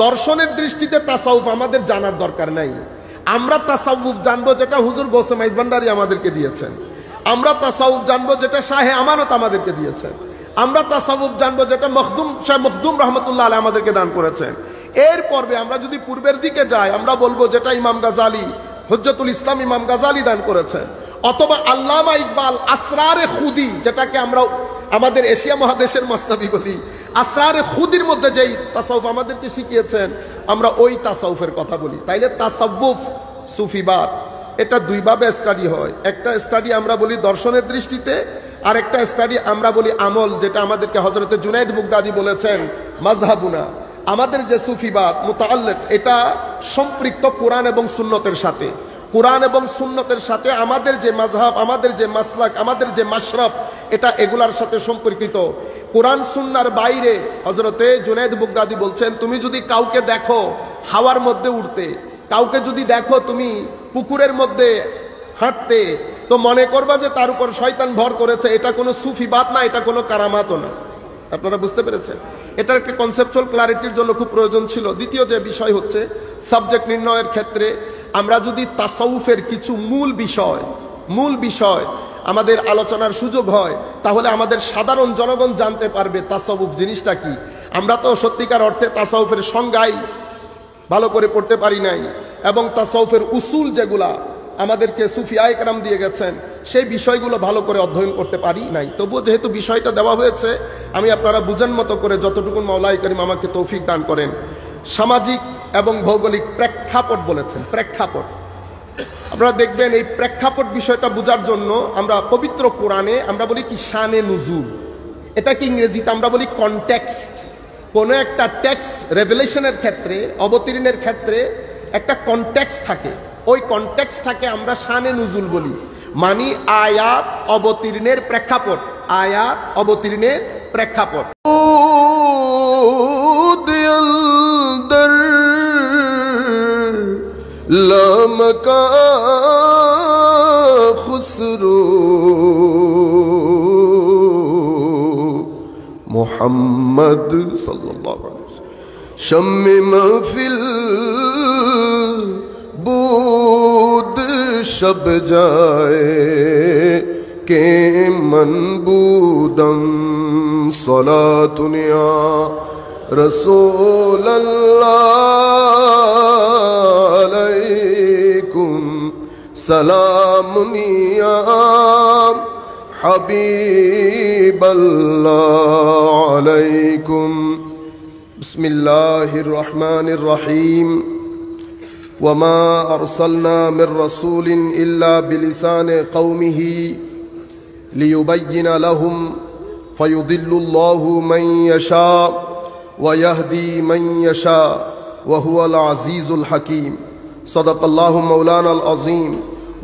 দর্শনের দৃষ্টিতে তাসাউফ আমাদের জানার দরকার নাই। আমরা তাসাউফ জানবো যেটা হুজুর গৌসে মাইজভান্ডারী আমাদেরকে দিয়েছেন। আমরা তাসাউফ জানবো যেটা শাহে আমানত আমাদেরকে দিয়েছেন। আমরা তাসাউফ জানবো যেটা শাহ মখদুম রহমতুল্লাহ আলাইহি আমাদেরকে দান করেছেন। এর পর্বে আমরা যদি পূর্বের দিকে যাই, আমরা বলবো যেটা ইমাম গাজালি, হুজ্জতুল ইসলাম ইমাম গাজালি দান করেছেন, অথবা আল্লামা ইকবাল আসরারে খুদি, যেটাকে আমরা আমাদের এশিয়া মহাদেশের মাসনাবি বলি, আসরারে খুদির মধ্যে যেই তাসাউফ আমাদেরকে শিখিয়েছেন, আমরা ওই তাসাউফের কথা বলি। তাইলে তাসাউফ, সুফিবাদ, এটা দুইভাবে স্টাডি হয়। একটা স্টাডি আমরা বলি দর্শনের দৃষ্টিতে, আর একটা স্টাডি আমরা বলি আমল, যেটা আমাদেরকে হযরতে জুনাইদ বুগদাদি বলেছেন মাযহাবুনা, আমাদের যে সুফিবাদ মুতাআল্লিক, এটা সম্পৃক্ত কোরআন এবং সুন্নতের সাথে। কোরআন এবং সুন্নতের সাথে আমাদের যে মাযহাব, আমাদের যে মাসলাক, আমাদের যে মাশরাব, এটা এগুলার সাথে সম্পর্কিত। কোরআন সুন্নাহর বাইরে হযরতে জুনাইদ বুগদাদি বলছেন, তুমি যদি কাউকে দেখো হাওয়ার মধ্যে উড়তে, কাউকে যদি দেখো তুমি পুকুরের মধ্যে হাঁটতে, তো মনে করবা যে তার উপর শয়তান ভর করেছে। এটা কোনো সুফিবাদ না, এটা কোনো কারামাতও না। আপনারা বুঝতে পেরেছেন? এটার একটা কনসেপচুয়াল ক্লারিটির জন্য খুব প্রয়োজন ছিল। দ্বিতীয় যে বিষয় হচ্ছে সাবজেক্ট নির্ণয়ের ক্ষেত্রে আমরা যদি তাসাউফের কিছু মূল বিষয় আমাদের আলোচনার সুযোগ হয়, তাহলে আমাদের সাধারণ জনগণ জানতে পারবে তাসাউফ জিনিসটা কি। আমরা তো সত্যিকার অর্থে তাসাউফের সংজ্ঞাই ভালো করে পড়তে পারি নাই, এবং তাসাউফের উসুল যেগুলা আমাদেরকে সুফিয়ায়ে কেরাম দিয়ে গেছেন, সেই বিষয়গুলো ভালো করে অধ্যয়ন করতে পারি নাই। তবুও যেহেতু বিষয়টা দেওয়া হয়েছে, আমি আপনারা বুঝেন মতো করে যতটুকু মাওলাই করিম আমাকে তৌফিক দান করেন। সামাজিক এবং ভৌগোলিক প্রেক্ষাপট বলেছেন, প্রেক্ষাপট। আপনারা দেখবেন এই প্রেক্ষাপট বিষয়টা বোঝার জন্য আমরা পবিত্র কোরআনে আমরা বলি কি শানে নুজুল, এটা কি ইংরেজিতে আমরা বলি কনটেক্সট। কোনো একটা টেক্সট রেভেলেশনের ক্ষেত্রে, অবতীর্ণের ক্ষেত্রে একটা কনটেক্সট থাকে, ওই কনটেক্সটটাকে আমরা শানে নুজুল বলি, মানে আয়াত অবতীর্ণের প্রেক্ষাপট, আয়াত অবতীর্ণের প্রেক্ষাপট। লামকা খুসরু মুহাম্মদ সাল্লাল্লাহু আলাইহি ওয়াসাল্লাম শাম্মি মাহফিল বুদ শব যায় কে মনবুদম সালাতুনিয়া رسول الله عليكم سلام يا حبيب الله عليكم بسم الله الرحمن الرحيم وما أرسلنا من رسول إلا بلسان قومه ليبين لهم فيضل الله من يشاء ويهدي من يشاء وهو العزيز الحكيم صدق الله مولانا العظيم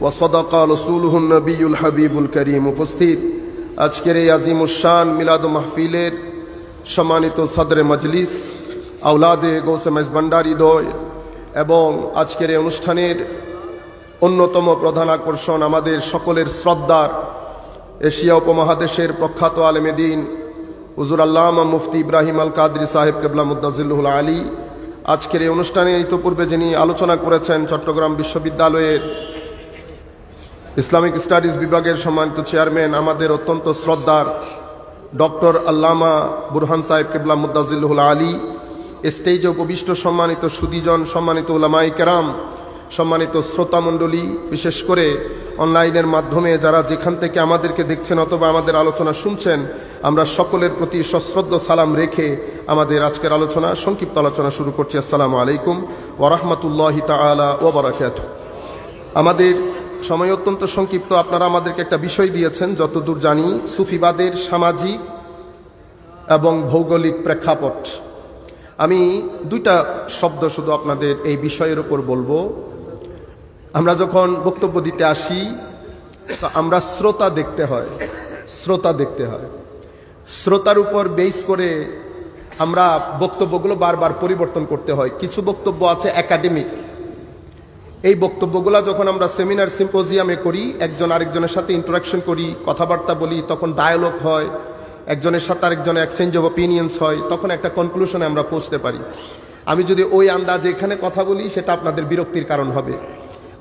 وصدق رسوله النبي الحبيب الكريم। উপস্থিত আজকের এই আজিমুশান মিলাদ মাহফিলের সম্মানিত সদরে মজলিস, আওলাদে গৌসে মাইজভান্ডারী দ্বয়, এবং আজকের এই অনুষ্ঠানের অন্যতম প্রধান আকর্ষণ আমাদের সকলের শ্রদ্ধার এশিয়া উপমহাদেশের প্রখ্যাত আলেমে দ্বীন হুজুর আল্লামা মুফতি ইব্রাহিম আল কাদরি সাহেব কেবলা মুদ্দাজিল্লুহুল আলী। আজকের এই অনুষ্ঠানে ইতোপূর্বে যিনি আলোচনা করেছেন চট্টগ্রাম বিশ্ববিদ্যালয়ের ইসলামিক স্টাডিজ বিভাগের সম্মানিত চেয়ারম্যান, আমাদের অত্যন্ত শ্রদ্ধার ডক্টর আল্লামা বুরহান সাহেব কেবলা মুদ্দাজিল্লুহুল আলী। স্টেজে উপবিষ্ট সম্মানিত সুদীজন, সম্মানিত উলামায়ে কেরাম, সম্মানিত শ্রোতামণ্ডলী, বিশেষ করে অনলাইনের মাধ্যমে যারা যেখান থেকে আমাদেরকে দেখছেন অথবা আমাদের আলোচনা শুনছেন, আমরা সকলের প্রতি সশ্রদ্ধ সালাম রেখে আমাদের আজকের আলোচনা, সংক্ষিপ্ত আলোচনা শুরু করছি। আসসালামু আলাইকুম ওয়া রাহমাতুল্লাহি তাআলা ওয়া বারাকাতুহু। আমাদের সময় অত্যন্ত সংক্ষিপ্ত। আপনারা আমাদেরকে একটা বিষয় দিয়েছেন, যতদূর জানি সুফিবাদের সামাজিক এবং ভৌগোলিক প্রেক্ষাপট। আমি দুইটা শব্দ শুধু আপনাদের এই বিষয়ের উপর বলবো। আমরা যখন বক্তব্য দিতে আসি, তো আমরা শ্রোতা দেখতে হয়, শ্রোতার উপর বেস করে আমরা বক্তব্যগুলো বারবার পরিবর্তন করতে হয়। কিছু বক্তব্য আছে একাডেমিক, এই বক্তব্যগুলো যখন আমরা সেমিনার সিম্পোজিয়ামে করি, একজন আরেকজনের সাথে ইন্টারাকশন করি, কথাবার্তা বলি, তখন ডায়ালগ হয়, একজনের সাথে আরেকজনের এক্সচেঞ্জ অফ অপিনিয়ন্স হয়, তখন একটা কনক্লুশনে আমরা পৌঁছতে পারি। আমি যদি ওই আন্দাজে এখানে কথা বলি সেটা আপনাদের বিরক্তির কারণ হবে।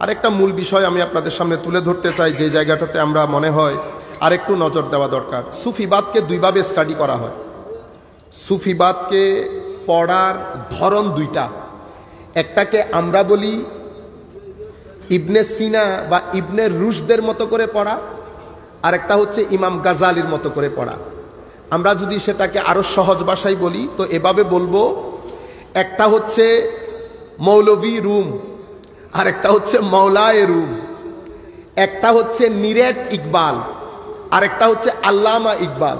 আরেকটা মূল বিষয় আমি আপনাদের সামনে তুলে ধরতে চাই, যে জায়গাটাতে আমরা মনে হয় আরেকটু নজর দেওয়া দরকার। সুফিবাদকে দুইভাবে স্টাডি করা হয়। সুফিবাদকে পড়ার ধরন দুইটা। একটাকে আমরা বলি ইবনে সিনা বা ইবনে রুশদের মতো করে পড়া, আর একটা হচ্ছে ইমাম গাজালির মতো করে পড়া। আমরা যদি সেটাকে আরো সহজ ভাষায় বলি তো এভাবে বলবো, একটা হচ্ছে মৌলভী রুম, আর একটা হচ্ছে মৌলায়ে রুম। একটা হচ্ছে নিরেট ইকবাল, আর একটা হচ্ছে আল্লামা ইকবাল।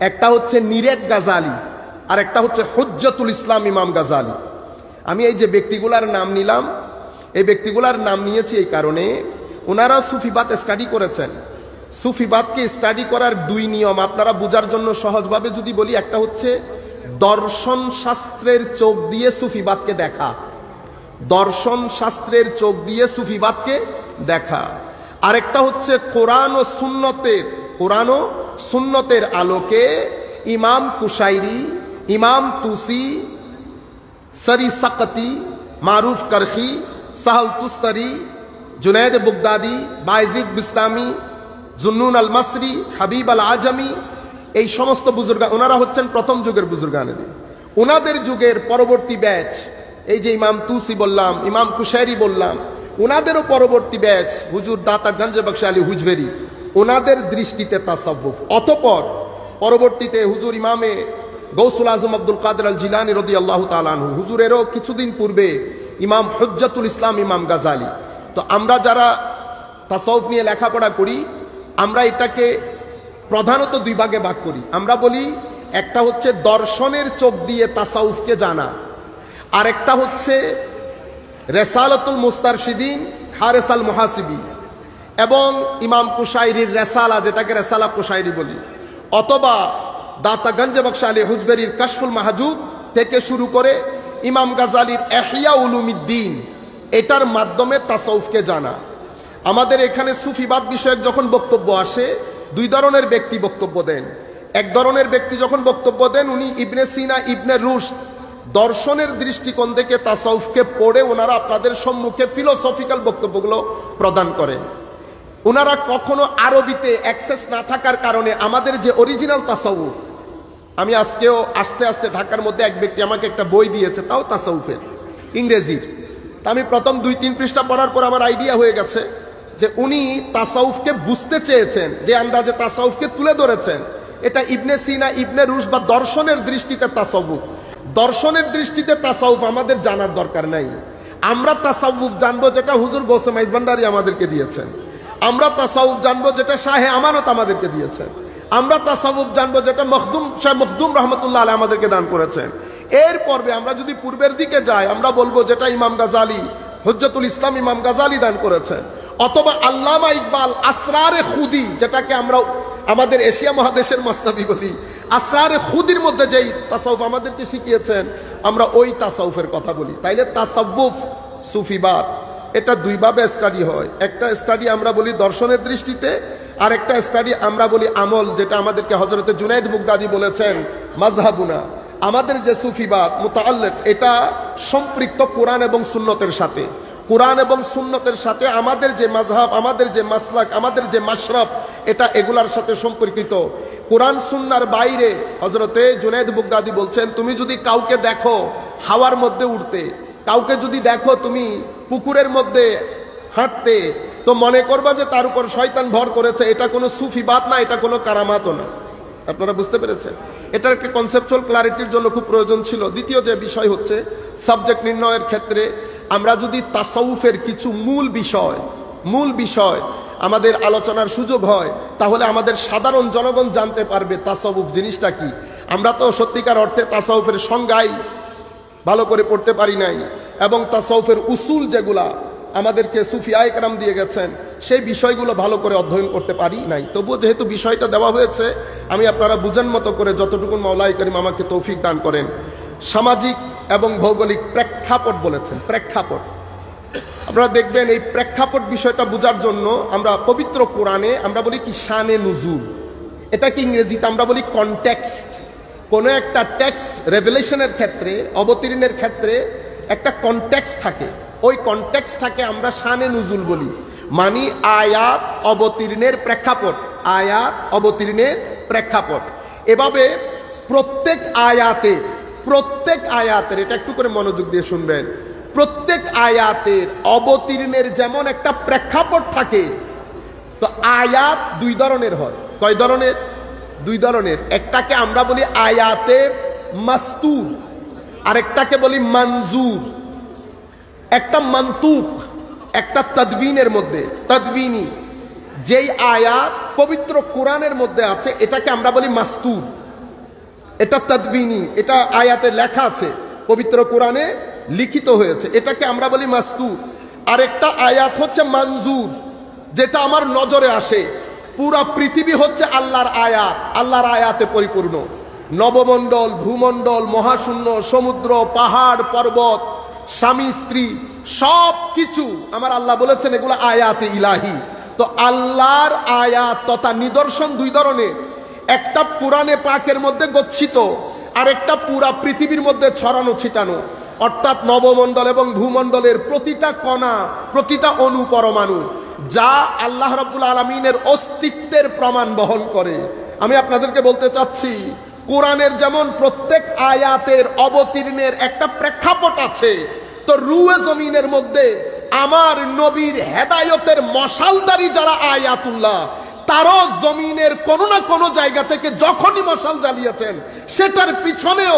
একটা হচ্ছে নিরেট গাজালি, আর একটা হচ্ছে হুজ্জতুল ইসলাম ইমাম গাজালি। আমি এই যে ব্যক্তিগুলার নাম নিলাম, এই ব্যক্তিগুলার নাম নিয়েছি এই কারণে ওনারা সুফিবাদ স্টাডি করেছেন। সুফিবাদকে স্টাডি করার দুই নিয়ম আপনারা বোঝার জন্য সহজভাবে যদি বলি, একটা হচ্ছে দর্শন শাস্ত্রের চোখ দিয়ে সুফিবাদকে দেখা, দর্শন শাস্ত্রের চোখ দিয়ে সুফিবাদকে দেখা। আরেকটা হচ্ছে কোরআন ও সুন্নতের আলোকে ইমাম কুশাইরি, ইমাম তুসি, সরি সাকতি, মারুফ করখি, সাহল তুস্তরি, জুনায়দ বুগদাদি, বায়জিদ বিস্তামি, জুন্নুন আল মাসরি, হাবিব আল আজমি, এই সমস্ত বুজুর্গান, ওনারা হচ্ছেন প্রথম যুগের বুজুর্গানেদি। ওনাদের যুগের পরবর্তী ব্যাচ, এই যে ইমাম তুসি বললাম, ইমাম কুশাইরি বললাম, ওনাদেরও পরবর্তী ব্যাচ হুজুর দাতা গঞ্জ বখশ আলী হুজভেরি, ওনাদের দৃষ্টিতে তাসাউফ। অতঃপর পরবর্তীতে হুজুর ইমামে গৌসুল আজম আব্দুল কাদের আল জিলানী রাদিয়াল্লাহু তাআলা আনহু, হুজুরেরও কিছুদিন পূর্বে ইমাম হুজ্জাতুল ইসলাম ইমাম গাজালি। তো আমরা যারা তাসাউফ নিয়ে লেখাপড়া করি, আমরা এটাকে প্রধানত দুই ভাগে ভাগ করি। আমরা বলি একটা হচ্ছে দর্শনের চোখ দিয়ে তাসাউফকে জানা, আর একটা হচ্ছে রেসালাতুল মুস্তারশিদিন, হারেস আল মুহাসিবি এবং ইমাম কুশাইরির রেসালা, যেটাকে রেসালা কুশাইরি বলি, অথবা দাতা গঞ্জ বখশ আলী হুজবেরির কাশফুল মাহজুব থেকে শুরু করে ইমাম গাজালির ইহয়া উলুমিদ্দিন, এটার মাধ্যমে তাসাউফকে জানা। আমাদের এখানে সুফিবাদ বিষয়ক যখন বক্তব্য আসে, দুই ধরনের ব্যক্তি বক্তব্য দেন। এক ধরনের ব্যক্তি যখন বক্তব্য দেন, উনি ইবনে সিনা, ইবনে রুশদ দর্শনের দৃষ্টিকোণ থেকে তাসাউফকে পড়ে ওনারা আপনাদের সম্মুখে ফিলোসফিক্যাল বক্তব্যগুলো প্রদান করেন। ওনারা কখনো আরবিতে অ্যাক্সেস না থাকার কারণে আমাদের যে অরিজিনাল তাসাউফ, আমি আজকেও আস্তে আস্তে ঢাকার মধ্যে এক ব্যক্তি আমাকে একটা বই দিয়েছে, তাও তাসাউফের, ইংরেজির। তা আমি প্রথম 2-3 পৃষ্ঠা পড়ার পর আমার আইডিয়া হয়ে গেছে যে উনি তাসাউফকে বুঝতে চেয়েছেন, যে আন্দাজে তাসাউফকে তুলে ধরেছেন, এটা ইবনে সিনা, ইবনে রুশদ বা দর্শনের দৃষ্টিতে তাসাউফ। দর্শনের দৃষ্টিতে তাসাউফ আমাদের জানার দরকার নাই। আমরা তাসাউফ জানবো যেটা হুজুর গৌসে মাইজভান্ডারী আমাদেরকে দিয়েছেন। আমরা তাসাউফ জানবো যেটা শাহে আমানত আমাদেরকে দিয়েছেন। আমরা তাসাউফ জানবো যেটা শাহ মখদুম রহমতুল্লাহ আলাইহি আমাদেরকে দান করেছেন। এর পর্বে আমরা যদি পূর্বের দিকে যাই, আমরা বলবো যেটা ইমাম গাজালি, হুজ্জতুল ইসলাম ইমাম গাজালি দান করেছেন, অথবা আল্লামা ইকবাল আসরারে খুদি, যেটাকে আমরা আমাদের এশিয়া মহাদেশের মাসনাবি বলি, আসরারে খুদির মধ্যে যেই তাসাউফ আমাদেরকে শিখিয়েছেন, আমরা ওই তাসাউফের কথা বলি। তাইলে তাসাউফ, সুফিবাদ, এটা দুইভাবে স্টাডি হয়। একটা স্টাডি আমরা বলি দর্শনের দৃষ্টিতে, আর একটা স্টাডি আমরা বলি আমল, যেটা আমাদেরকে হযরতে জুনাইদ বুগদাদি বলেছেন মাযহাবুনা, আমাদের যে সুফিবাদ মুতাআল্লিক, এটা সম্পৃক্ত কোরআন এবং সুন্নতের সাথে। কোরআন এবং সুন্নতের সাথে আমাদের যে মাযহাব, আমাদের যে মাসলাক, আমাদের যে মাশরাব, এটা এগুলার সাথে সম্পর্কিত। কোরআন সুন্নার বাইরে হযরতে জুনাইদ বুগদাদি বলছেন, তুমি যদি কাউকে দেখো হাওয়ার মধ্যে উড়তে, কাউকে যদি দেখো তুমি পুকুরের মধ্যে হাঁটতে, তো মনে করবা যে তার উপর শয়তান ভর করেছে। এটা কোনো সুফিবাদ না, এটা কোনো কারামাতও না। আপনারা বুঝতে পেরেছেন? এটার একটা কনসেপচুয়াল ক্লারিটির জন্য খুব প্রয়োজন ছিল। দ্বিতীয় যে বিষয় হচ্ছে সাবজেক্ট নির্ণয়ের ক্ষেত্রে আমরা যদি তাসাউফের কিছু মূল বিষয় আমাদের আলোচনার সুযোগ হয়, তাহলে আমাদের সাধারণ জনগণ জানতে পারবে তাসাউফ জিনিসটা কি। আমরা তো সত্যিকার অর্থে তাসাউফের সংজ্ঞাই ভালো করে পড়তে পারি নাই, এবং তাসাউফের উসুল যেগুলা আমাদেরকে সুফিয়ায়ে কেরাম দিয়ে গেছেন, সেই বিষয়গুলো ভালো করে অধ্যয়ন করতে পারি নাই। তবুও যেহেতু বিষয়টা দেওয়া হয়েছে, আমি আপনারা বুঝেন মতো করে যতটুকু মাওলাই করিম আমাকে তৌফিক দান করেন। সামাজিক এবং ভৌগোলিক প্রেক্ষাপট বলেছেন, প্রেক্ষাপট। আপনারা দেখবেন এই প্রেক্ষাপট বিষয়টা বোঝার জন্য আমরা পবিত্র কোরআনে আমরা বলি কি শানে নুজুল, এটা কি ইংরেজিতে আমরা বলি কনটেক্সট। কোনো একটা টেক্সট রেভেলেশনের ক্ষেত্রে, অবতীর্ণের ক্ষেত্রে একটা কনটেক্সট থাকে, ওই কনটেক্সটটাকে আমরা শানে নুজুল বলি, মানে আয়াত অবতীর্ণের প্রেক্ষাপট, আয়াত অবতীর্ণের প্রেক্ষাপট। এভাবে প্রত্যেক আয়াতের এটা একটু করে মনোযোগ দিয়ে শুনবেন, প্রত্যেক আয়াতের অবতীর্ণের যেমন একটা প্রেক্ষাপট থাকে, তো আয়াত দুই ধরনের হয়। কয় ধরনের? দুই ধরনের। একটাকে আমরা বলি আয়াতে মাস্তুর, আরেকটাকে বলি মনজুর। একটা মন্তুক, একটা তদবিনের মধ্যে, তদবিনী যেই আয়াত পবিত্র কোরআনের মধ্যে আছে এটাকে আমরা বলি মাস্তুর, এটা তদবিনী, এটা আয়াতে লেখা আছে, পবিত্র কোরআনে লিখিত হয়েছে, এটাকে আমরা বলি মাস্তুর। আর একটা আয়াত হচ্ছে মনজুর, যেটা আমার নজরে আসে। পুরা পৃথিবী হচ্ছে আল্লাহর আয়াত, আল্লাহর আয়াতে পরিপূর্ণ। নবমণ্ডল, ভূমণ্ডল, মহাশূন্য, সমুদ্র, পাহাড়, পর্বত, স্বামী স্ত্রী, সব কিছু আমার আল্লাহ বলেছেন এগুলো আয়াতে ইলাহি। তো আল্লাহর আয়াত তথা নিদর্শন দুই ধরনের, একটা পুরাণে পাকের মধ্যে গচ্ছিত, আর একটা পুরা পৃথিবীর মধ্যে ছড়ানো ছিটানো। অর্থাৎ নবমণ্ডল এবং ভূমণ্ডলের প্রতিটা কণা, প্রতিটা অণু পরমাণু, যা আল্লাহ রাব্বুল আলামিনের অস্তিত্বের প্রমাণ বহন করে। আমি আপনাদেরকে বলতে চাচ্ছি, কোরআনের যেমন প্রত্যেক আয়াতের অবতীর্ণের একটা প্রেক্ষাপট আছে, তো রুয়ে জমিনের মধ্যে আমার নবীর হেদায়তের মশালদারি যারা আয়াতুল্লাহ, তারও জমিনের কোনো না কোনো জায়গা থেকে যখনই মশাল জ্বালিয়েছেন, সেটার পিছনেও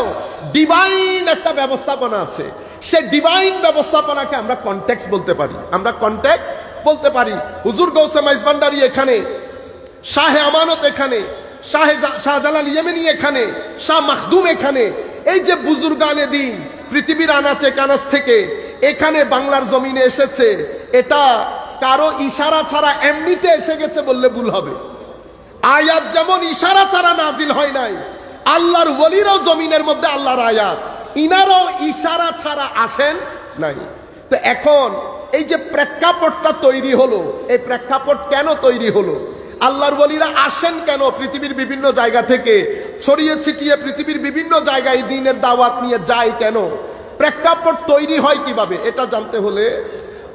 ডিভাইন একটা ব্যবস্থাপনা আছে। সে ডিভাইন ব্যবস্থাপনাকে আমরা কনটেক্সট বলতে পারি, আমরা কনটেক্সট বলতে পারি। হুজুর গৌসে মাইজভান্ডারী এখানে, শাহে আমানত এখানে, শাহজালাল ইয়েমেনি এখানে, শাহ মাখদুম এখানে, এই যে বুজুর্গানে দিন পৃথিবীর আনাচে কানাচ থেকে এখানে বাংলার জমিনে এসেছে, এটা কারো ইশারা ছাড়া এমনিতে এসে গেছে বললে ভুল হবে। আয়াত যেমন ইশারা ছাড়া নাজিল হয় নাই, আল্লাহর ওলিরাও জমিনের মধ্যে আল্লাহর আয়াত, ইনারাও ইশারা ছাড়া আসেন নাই। তো এখন এই যে প্রেক্ষাপটটা তৈরি হলো, এই প্রেক্ষাপট কেন তৈরি হলো? আল্লাহর ওলিরা আসেন কেন পৃথিবীর বিভিন্ন জায়গা থেকে, ছড়িয়ে ছিটিয়ে পৃথিবীর বিভিন্ন জায়গায় দ্বীনের দাওয়াত নিয়ে যায় কেন? প্রেক্ষাপট তৈরি হয় কিভাবে? এটা জানতে হলে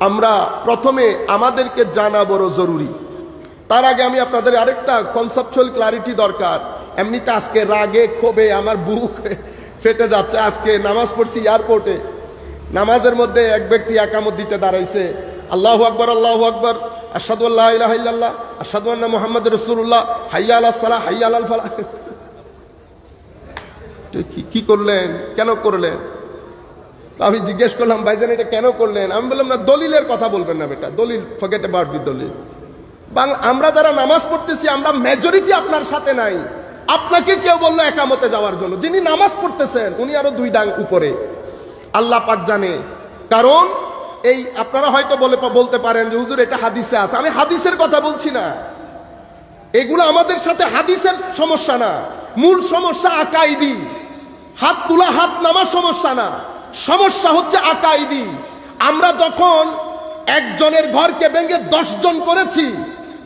আমরা প্রথমে আমাদেরকে জানা বড় জরুরি। তার আগে আমি আপনাদের আরেকটা কনসেপচুয়াল ক্লারিটি দরকার। এমনিতে আজকে রাগে ক্ষোভে আমার বুক ফেটে যাচ্ছে। আজকে নামাজ পড়ছি এয়ারপোর্টে, নামাজের মধ্যে এক ব্যক্তি একামত দিতে দাঁড়াইছে, আল্লাহু আকবার, আল্লাহু আকবার, আশহাদু আল্লা ইলাহা ইল্লাল্লাহ, আশহাদু আন্না মুহাম্মাদুর রাসূলুল্লাহ, হাইয়া আলাস সালাহ, হাইয়া আলাল ফালাহ। কি করলেন? কেন করলেন? আমি জিজ্ঞেস করলাম, ভাইজান এটা কেন করলেন? আমি বললাম, না, দলিলের কথা বলবেন না বেটা, দলিল ফরগেট অ্যাবাউট দি দলিল। আমরা যারা নামাজ পড়তেছি, আমরা মেজরিটি আপনার সাথে নাই। আপনাকে কেউ বললো একামতে যাওয়ার জন্য, যিনি নামাজ পড়তেছেন উনি আরো দুই ডাং উপরে, আল্লাহ পাক জানে। কারণ এই আপনারা হয়তো বলতে পারেন যে হুজুর এটা হাদিসে আছে। আমি হাদিসের কথা বলছি না, এগুলো আমাদের সাথে হাদিসের সমস্যা না, মূল সমস্যা আকাইদি। হাত তোলা, হাত নামা সমস্যা না, সমস্যা হচ্ছে আকাইদি। আমরা যখন একজনের ঘরকে ভেঙে 10 জন করেছি,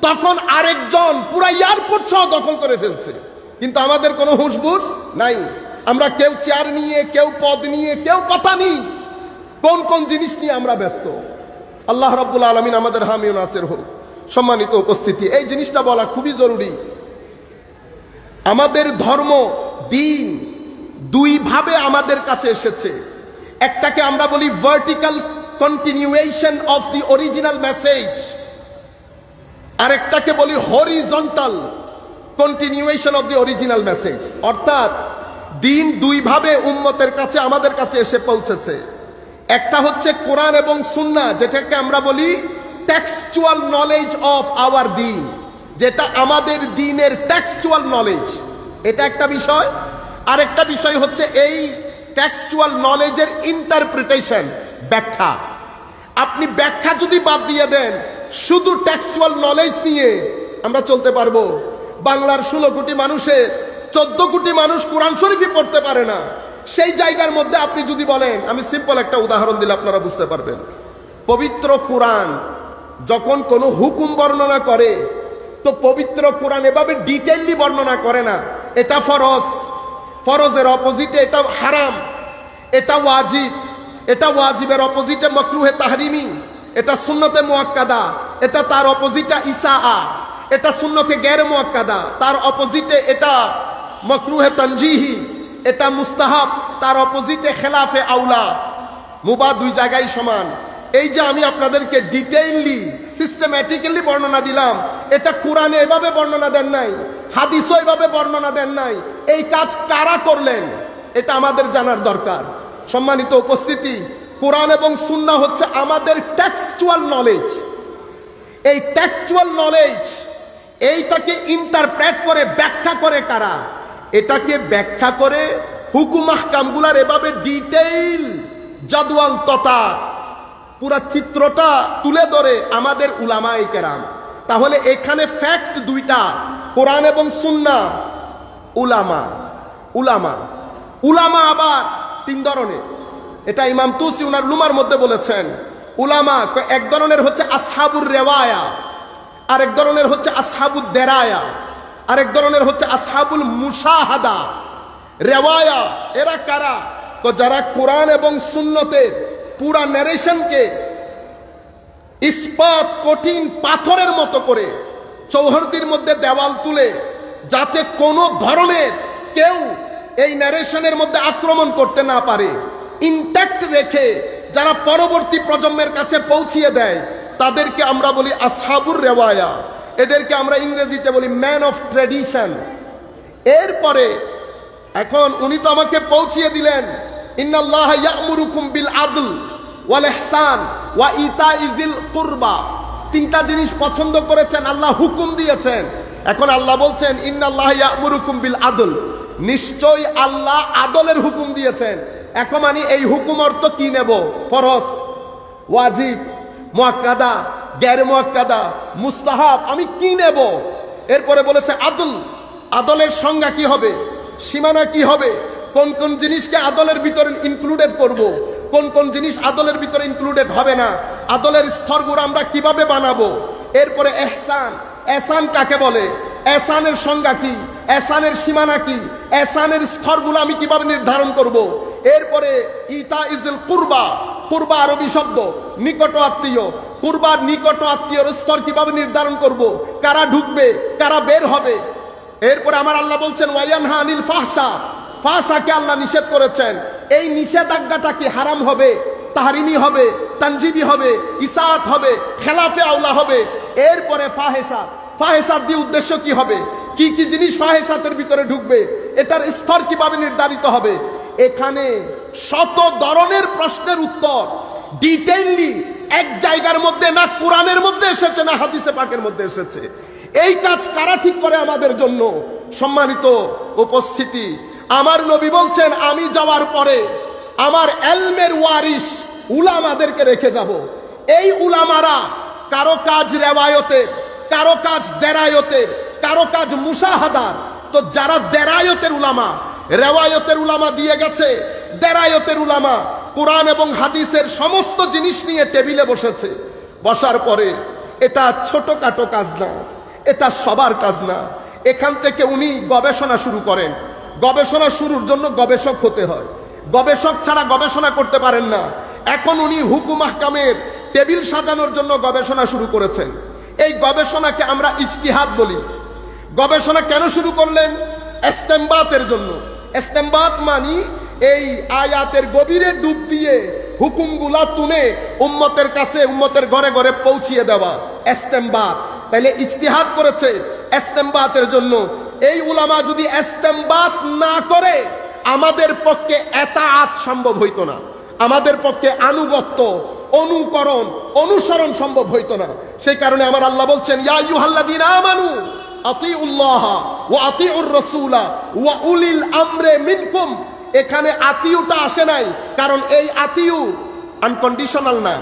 তখন আরেকজন পুরা এয়ারপোর্ট সহ দখল করে ফেলছে, কিন্তু আমাদের কোনো হুঁশবুশ নাই। আমরা কেউ চেয়ার নিয়ে, কেউ পদ নিয়ে, কেউ কথা নিয়ে, কোন কোন জিনিস নিয়ে আমরা ব্যস্ত। আল্লাহ রাব্বুল আলামিন আমাদের হামি ও নাসির হোক। সম্মানিত উপস্থিতি, এই জিনিসটা বলা খুবই জরুরি। আমাদের ধর্ম, দ্বীন দুই ভাবে আমাদের কাছে এসেছে। একটাকে আমরা বলি vertical continuation of the original message, আরেকটাকে বলি horizontal continuation of the original message. অর্থাৎ দ্বীন দুই ভাবে উম্মতের কাছে, আমাদের কাছে এসে পৌঁছেছে। একটা হচ্ছে কোরআন এবং সুন্নাহ, যেটাকে আমরা বলি টেক্সচুয়াল নলেজ অফ আওয়ার দ্বীন, যেটা আমাদের দ্বীনের টেক্সচুয়াল নলেজ, এটা একটা বিষয়। আরেকটা বিষয় হচ্ছে এই টেক্সচুয়াল নলেজের ইন্টারপ্রিটেশন, ব্যাখ্যা। আপনি ব্যাখ্যা যদি বাদ দিয়ে দেন, শুধু টেক্সচুয়াল নলেজ নিয়ে আমরা চলতে পারবো। বাংলার 16 কোটি মানুষের 14 কোটি মানুষ কোরআন শরীফই পড়তে পারে না। সেই জায়গার মধ্যে আপনি যদি বলেন, আমি সিম্পল একটা উদাহরণ দিলে আপনারা বুঝতে পারবেন। পবিত্র কোরআন যখন কোনো হুকুম বর্ণনা করে, তো পবিত্র কোরআন এভাবে ডিটেইললি বর্ণনা করে না, এটা ফরজ, ফরজের অপোজিটে এটা হারাম, এটা ওয়াজিব, এটা ওয়াজিবের অপোজিটে মাকরুহে তাহরিমি, এটা সুন্নতে মুআক্কাদা, এটা তার অপোজিটে ইসাআ, এটা সুন্নতে গैर মুআক্কাদা, তার অপোজিটে এটা মাকরুহে তানজিহি, এটা মুস্তাহাব, তার অপোজিটে খেলাফে আউলা। মুবাহ দুই জায়গায় সমান। এই যে আমি আপনাদেরকে ডিটেইললি সিস্টেম্যাটিক্যালি বর্ণনা দিলাম, এটা কোরআনে এভাবে বর্ণনা দেন নাই, হাদিসও এভাবে বর্ণনা দেন নাই। এই কাজ কারা করলেন এটা আমাদের জানার দরকার। সম্মানিত উপস্থিতি, কোরআন এবং সুন্নাহ হচ্ছে আমাদের টেক্সচুয়াল নলেজ। এই টেক্সচুয়াল নলেজ এইটাকে ইন্টারপ্রেট করে ব্যাখ্যা করে কারা? এটাকে ব্যাখ্যা করে হুকুম আহকামগুলার এভাবে ডিটেইল জাদওয়াল তথা পুরা চিত্রটা তুলে ধরে আমাদের উলামায়ে কেরাম। তাহলে এখানে ফ্যাক্ট দুইটা, কোরআন এবং সুন্নাহ। উলামা উলামা উলামা আবার তিন ধরনের, এটা ইমাম তুসি উনার লুমার মধ্যে বলেছেন। উলামা এক ধরনের হচ্ছে আসহাবুর রেওয়ায়া, আরেক ধরনের হচ্ছে আসহাবুদ দেরায়া, আরেক ধরনের হচ্ছে আসহাবুল মুশাহাদা। রেওয়ায়া এরা কারা? তো যারা কোরআন এবং সুন্নতের পুরা ন্যারেশনকে ইস্পাত কঠিন পাথরের মতো করে চৌহদ্দির মধ্যে দেওয়াল তুলে, যাতে কোনো ধরনের কেউ এই ন্যারেশনের মধ্যে আক্রমণ করতে না পারে, ইনট্যাক্ট রেখে যারা পরবর্তী প্রজন্মের কাছে পৌঁছিয়ে দেয়, তাদেরকে আমরা বলি আসহাবুর রেওয়ায়া। এদেরকে আমরা ইংরেজিতে বলি ম্যান অফ ট্র্যাডিশন। এরপরে এখন উনি তো আমাকে পৌঁছিয়ে দিলেন, ইন্নাল্লাহা ইয়া'মুরুকুম বিল আদল ওয়াল ইহসান ওয়া ইতাইযিল কুরবা। তিনটা জিনিস পছন্দ করেছেন, আল্লাহ হুকুম দিয়েছেন। এখন আল্লাহ বলছেন ইন্নাল্লাহা ইয়া'মুরুকুম বিল আদল, নিশ্চয়ই আল্লাহ আদলের হুকুম দিয়েছেন। এখন মানে এই হুকুম অর্থ কি নেব? ফরজ, ওয়াজিব, মুআক্কাদা, গैर মুআক্কাদা, মুস্তাহাব, আমি কি নেব? এরপরে বলেছে আদল। আদলের সংজ্ঞা কি হবে, সীমানা কি হবে, কোন কোন জিনিসকে আদলের ভিতরে ইনক্লুডেড করব, কোন কোন জিনিস আদলের ভিতরে ইনক্লুডেড হবে না, আদলের স্তরগুলো আমরা কিভাবে বানাবো। এরপরে ইহসান, ইহসান কাকে বলে, ইহসানের সংজ্ঞা কি, ইহসানের সীমানা কি, ইহসানের স্তরগুলো আমি কিভাবে নির্ধারণ করব। এরপরে ইতাইযিল কুরবা, কুরবা আরবি শব্দ, নিকট আত্মীয়। কুরবার নিকট আত্মীয়র স্তর কিভাবে নির্ধারণ করব, কারা ঢুকবে কারা বের হবে। এরপরে আমার আল্লাহ বলছেন ওয়ায়ানহা আনিল ফাহশা, ফাহশাকে আল্লাহ নিষেধ করেছেন। এই নিষেধাজ্ঞাটা কি হারাম হবে, তাহরিমি হবে, তানজিবি হবে, ইসাআত হবে, খেলাফে আউলা হবে। এরপরে ফাহেসা, ফাহেসাত দিয়ে উদ্দেশ্য কি হবে, কি কি জিনিস ফাহেসাতের ভিতরে ঢুকবে, এটার স্তর কিভাবে নির্ধারিত হবে। এখানে শত ধরনের প্রশ্নের উত্তর ডিটেইললি এক জায়গার মধ্যে, না কোরআনের মধ্যে এসেছে না হাদিসে পাকের মধ্যে এসেছে। এই কাজ কারা ঠিক করে আমাদের জন্য? সম্মানিত উপস্থিতি, আমার নবী বলছেন আমি যাওয়ার পরে আমার ইলমের ওয়ারিস উলামাদেরকে রেখে যাব। এই উলামারা কারো কাজ রেওয়ায়তের, কারো কাজ দেরায়তের, কারো কাজ মুশাহাদার। তো যারা দেরায়তের উলামা, রেওয়ায়তের উলামা দিয়ে গেছে, দেরায়তের উলামা কোরআন এবং হাদিসের সমস্ত জিনিস নিয়ে টেবিলে বসেছে। বসার পরে এটা ছোটখাটো কাজ না, এটা সবার কাজ না। এখান থেকে উনি গবেষণা শুরু করেন। গবেষণা শুরুর জন্য গবেষক হতে হয়, গবেষক ছাড়া গবেষণা করতে পারেন না। এখন উনি হুকুম আহকামের টেবিল সাজানোর জন্য গবেষণা শুরু করেছেন। এই গবেষণাকে আমরা ইজতিহাদ বলি। গবেষণা কেন শুরু করলেন? ইস্তেমবাতের জন্য। ইস্তেমবাত মানে এই আয়াতের গভীরে ডুব দিয়ে হুকুমগুলা তুলে উম্মতের কাছে, উম্মতের ঘরে ঘরে পৌঁছিয়ে দেওয়া, ইস্তেমবাত। তাইলে ইজতিহাদ করেছে ইস্তেমবাতের জন্য। এই উলামা যদি ইস্তেমবাত না করে আমাদের পক্ষে এতাআত সম্ভব হইতো না, আমাদের পক্ষে আনুগত্য, অনুকরণ, অনুসরণ সম্ভব হইতো না। সেই কারণে আমার আল্লাহ বলছেন ইয়া আইয়ুহাল্লাযীনা আমানু আতিউল্লাহ ওয়া আতিউর রাসূলা ওয়া উলিল আমরে মিনকুম। এখানে আতিউটা আসে নাই, কারণ এই আতিউ আনকন্ডিশনাল না,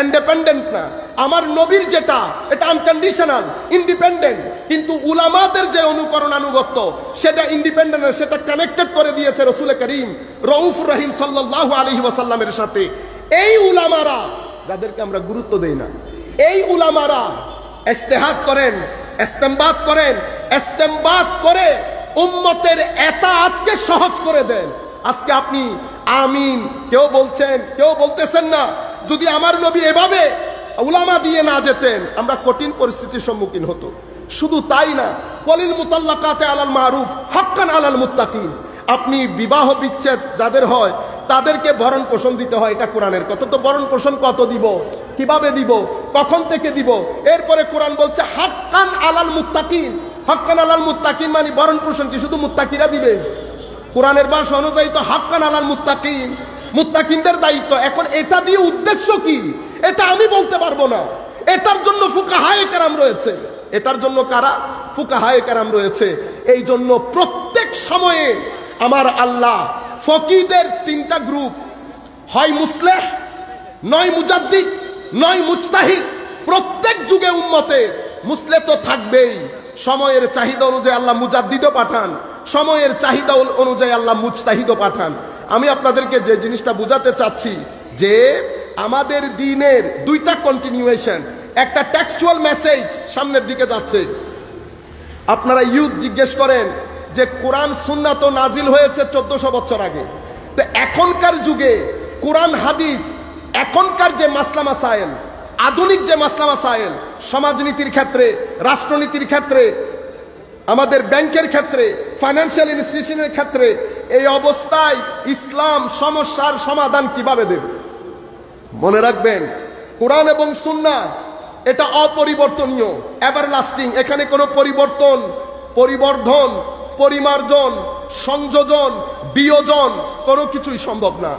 ইন্ডিপেন্ডেন্ট না। আমার নবীর যেটা, এটা আনকন্ডিশনাল, ইন্ডিপেন্ডেন্ট। কিন্তু উলামাদের যে অনুকরণ আনুগত্য, সেটা ইন্ডিপেন্ডেন্ট, সেটা কানেক্টেড করে দিয়েছে রাসূল করিম রউফুর রহিম সাল্লাল্লাহু আলাইহি ওয়াসাল্লামের সাথে। এই উলামারা যাদেরকে আমরা গুরুত্ব দেই না, এই উলামারা ইজতিহাদ করেন, ইস্তেমবাত করেন, ইস্তেমবাত করে উম্মতের এতাআতকে সহজ করে দেন। আজকে আপনি আমিন কেউ বলছেন, কেউ বলতেছেন না। যদি আমার নবী এভাবে উলামা দিয়ে না যেতেন, আমরা কঠিন পরিস্থিতির সম্মুখীন হতো। শুধু তাই না, ওয়ালিল মুতাল্লাকাতে আলাল মারুফ হাক্কান আলাল মুত্তাকিন। আপনি বিবাহ বিচ্ছেদ যাদের হয় তাদেরকে ভরণ পোষণ দিতে হয়, এটা কোরআনের কথা। তো ভরণ পোষণ কত দিব, কিভাবে দিব, কখন থেকে দিব? এরপরে কোরআন বলছে হাক্কান আলাল মুত্তাকিন। হাক্কান আলাল মুত্তাকিন মানে ভরণ পোষণ কি শুধু মুত্তাকিরা দিবে? কোরআনের ভাষা অনুযায়ী তো হাক্কান আলাল মুত্তাকিন, মুত্তাকিনদের দায়িত্ব। এখন এটা দিয়ে উদ্দেশ্য কি, এটা আমি বলতে পারবো না। এটার জন্য ফুকাহায়ে কেরাম রয়েছে। এটার জন্য কারা? ফুকাহায়ে কেরাম রয়েছে। এই জন্য প্রত্যেক সময়ে আমার আল্লাহ ফকিদের তিনটা গ্রুপ, হয় মুসলেহ, নয় মুজাদ্দিদ, নয় মুজতাহিদ। প্রত্যেক যুগে উম্মতে মুসলেহ তো থাকবেই। সময়ের চাহিদা অনুযায়ী আল্লাহ মুজাদ্দিদও পাঠান, সময়ের চাহিদা অনুযায়ী আল্লাহ মুজতাহিদও পাঠান। আমি আপনাদেরকে যে জিনিসটা বুঝাতে চাচ্ছি যে আমাদের দ্বীনের দুইটা কন্টিনিউয়েশন, একটা টেক্সচুয়াল মেসেজ সামনের দিকে যাচ্ছে। আপনারা ইউথ জিজ্ঞেস করেন যে কোরআন সুন্নাহ তো নাজিল হয়েছে 1400 বছর আগে, তো এখনকার যুগে কোরআন হাদিস, এখনকার যে মাসলা মাসাইল, আধুনিক যে মাসলা মাসাইল, সমাজনীতির ক্ষেত্রে, রাষ্ট্রনীতির ক্ষেত্রে, আমাদের ব্যাংকের ক্ষেত্রে, ফাইন্যান্সিয়াল ইনস্টিটিউশনের ক্ষেত্রে, এই অবস্থায় ইসলাম সমস্যার সমাধান কিভাবে দেবে? মনে রাখবেন, কোরআন এবং সুন্নাহ এটা অপরিবর্তনীয়, এভারলাস্টিং। এখানে কোনো পরিবর্তন, পরিবর্ধন, পরিমার্জন, সংযোজন, বিয়োজন কোনো কিছুই সম্ভব না।